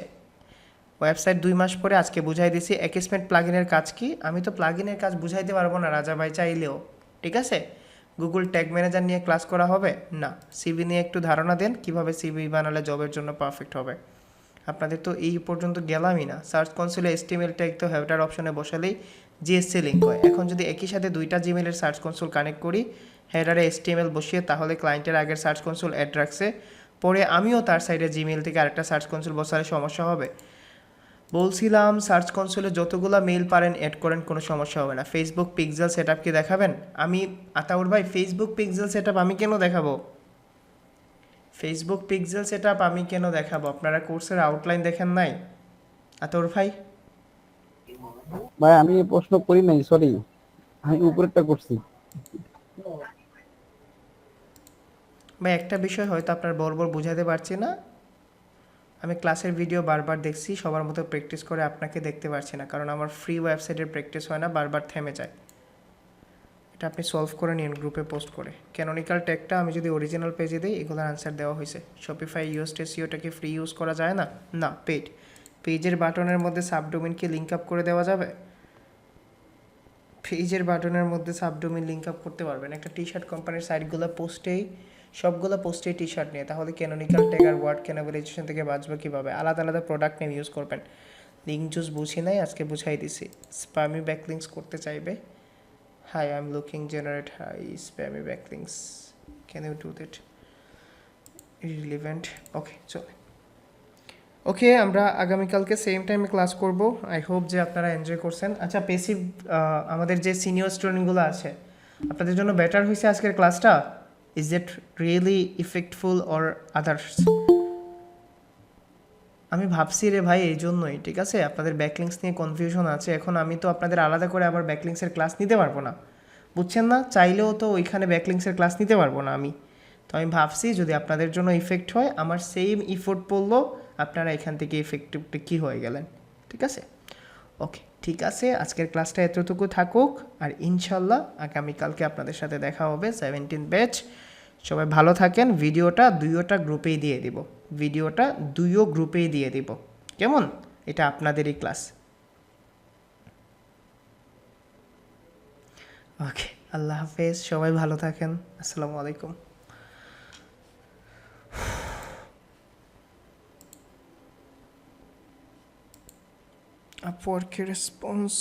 ওয়েবসাইট 2 মাস পরে আজকে বুঝাই দিছি। এক্সপেন্ট প্লাগইনের কাজ কি? আমি তো প্লাগইনের কাজ বুঝাইতে পারবো না রাজা ভাই চাইলেও, ঠিক আছে? গুগল ট্যাগ ম্যানেজার নিয়ে ক্লাস করা হবে না। সিভি নিয়ে একটু ধারণা দেন, কিভাবে সিভি বানালে জবের জন্য পারফেক্ট হবে। আপনাদের তো এই পর্যন্ত গেলামই না। সার্চ কনসোলে এসটিএমএল ট্যাগ তো হেডার অপশনে বসালেই জিএসসি লিঙ্ক হয়। এখন যদি একই সাথে 2টা জিমেলের সার্চ কনসোল কানেক্ট করি, হেডারে এসটিএমএল বসিয়ে, তাহলে ক্লায়েন্টের আগের সার্চ কনসোল অ্যাড রাখছে, পরে আমিও তার সাইডে জিমেল থেকে আরেকটা সার্চ কনসোল বসালে সমস্যা হবে? বলছিলাম সার্চ কনসোলে যতগুলো মেইল পারেন অ্যাড করেন, কোনো সমস্যা হবে না। ফেসবুক পিক্সেল সেটআপ কি দেখাবেন? আমি আতাউর ভাই, ফেসবুক পিক্সেল সেটআপ আমি কেন দেখাবো? ফেসবুক পিক্সেল সেটআপ আমি কেন দেখাবো? আপনারা কোর্সের আউটলাইন দেখেন নাই আতাউর ভাই? ভাই আমি প্রশ্ন করি নাই, সরি, আমি উপরেরটা করছি। ভাই একটা বিষয় হয়তো আপনার বরাবর বুঝাতে পারছি না। আমি ক্লাসের ভিডিও বারবার দেখছি, সবার মতো প্র্যাকটিস করে আপনাকে দেখতে পারছি না, কারণ আমার ফ্রি ওয়েবসাইটের প্র্যাকটিস হয় না, বারবার থেমে যায়। এটা আপনি সলভ করে নিন গ্রুপে পোস্ট করে। ক্যানোনিক্যাল ট্যাগটা আমি যদি অরিজিনাল পেজে দিই, এগুলোর আনসার দেওয়া হয়েছে। শপিফাই ইউএসটি এসইওটাকে ফ্রি ইউজ করা যায় না? না, পেড। পেজের বাটনের মধ্যে সাবডোমেনকে লিঙ্ক আপ করে দেওয়া যাবে? পেজের বাটনের মধ্যে সাবডোমেন লিঙ্ক আপ করতে পারবেন। একটা টি শার্ট কোম্পানির সাইটগুলো পোস্টেই সবগুলো পোস্টে টি শার্ট নিয়ে, তাহলে ক্যানোনিক্যাল ট্যাগার ওয়ার্ড ক্যানাবালাইজেশন থেকে বাঁচবো কীভাবে? আলাদা আলাদা প্রোডাক্ট নেম ইউজ করবেন। লিঙ্ক জুস বুঝি নাই, আজকে বুঝাই দিছি। স্প্যামি ব্যাকলিংস করতে চাইবে। Hi I am looking generate high spammy backlinks, can you do that? Irrelevant, okay চলে। ওকে, আমরা আগামীকালকে সেম টাইমে ক্লাস করব। আই হোপ যে আপনারা এনজয় করছেন। আচ্ছা, পেসিভ আমাদের যে সিনিয়র স্টুডেন্টগুলো আছে, আপনাদের জন্য বেটার হয়েছে আজকের ক্লাসটা? Is it really effectful or others? আমি ভাবছি রে ভাই, এই জন্যই, ঠিক আছে, আপনাদের ব্যাকলিংস নিয়ে কনফিউশন আছে। এখন আমি তো আপনাদের আলাদা করে আবার ব্যাকলিংসের ক্লাস নিতে পারবো না, বুঝছেন না? চাইলেও তো ওইখানে ব্যাকলিংসের ক্লাস নিতে পারবো না আমি। তো আমি ভাবছি যদি আপনাদের জন্য ইফেক্ট হয়, আমার সেম ইফোর্ট পড়লো, আপনারা এখান থেকে ইফেক্টিভটা কী হয়ে গেলেন, ঠিক আছে? ওকে, ঠিক আছে, আজকের ক্লাসটা এতটুকু থাকুক, আর ইনশাল্লাহ আগামীকালকে আপনাদের সাথে দেখা হবে 17 ব্যাচ। সবাই ভালো থাকেন। ভিডিওটা দুইটা গ্রুপেই দিয়ে দিব, ভিডিওটা দুইও গ্রুপেই দিয়ে দিব, কেমন? এটা আপনাদেরই ক্লাস। ওকে, আল্লাহ হাফেজ, সবাই ভালো থাকেন। আসসালামু আলাইকুম। Upwork response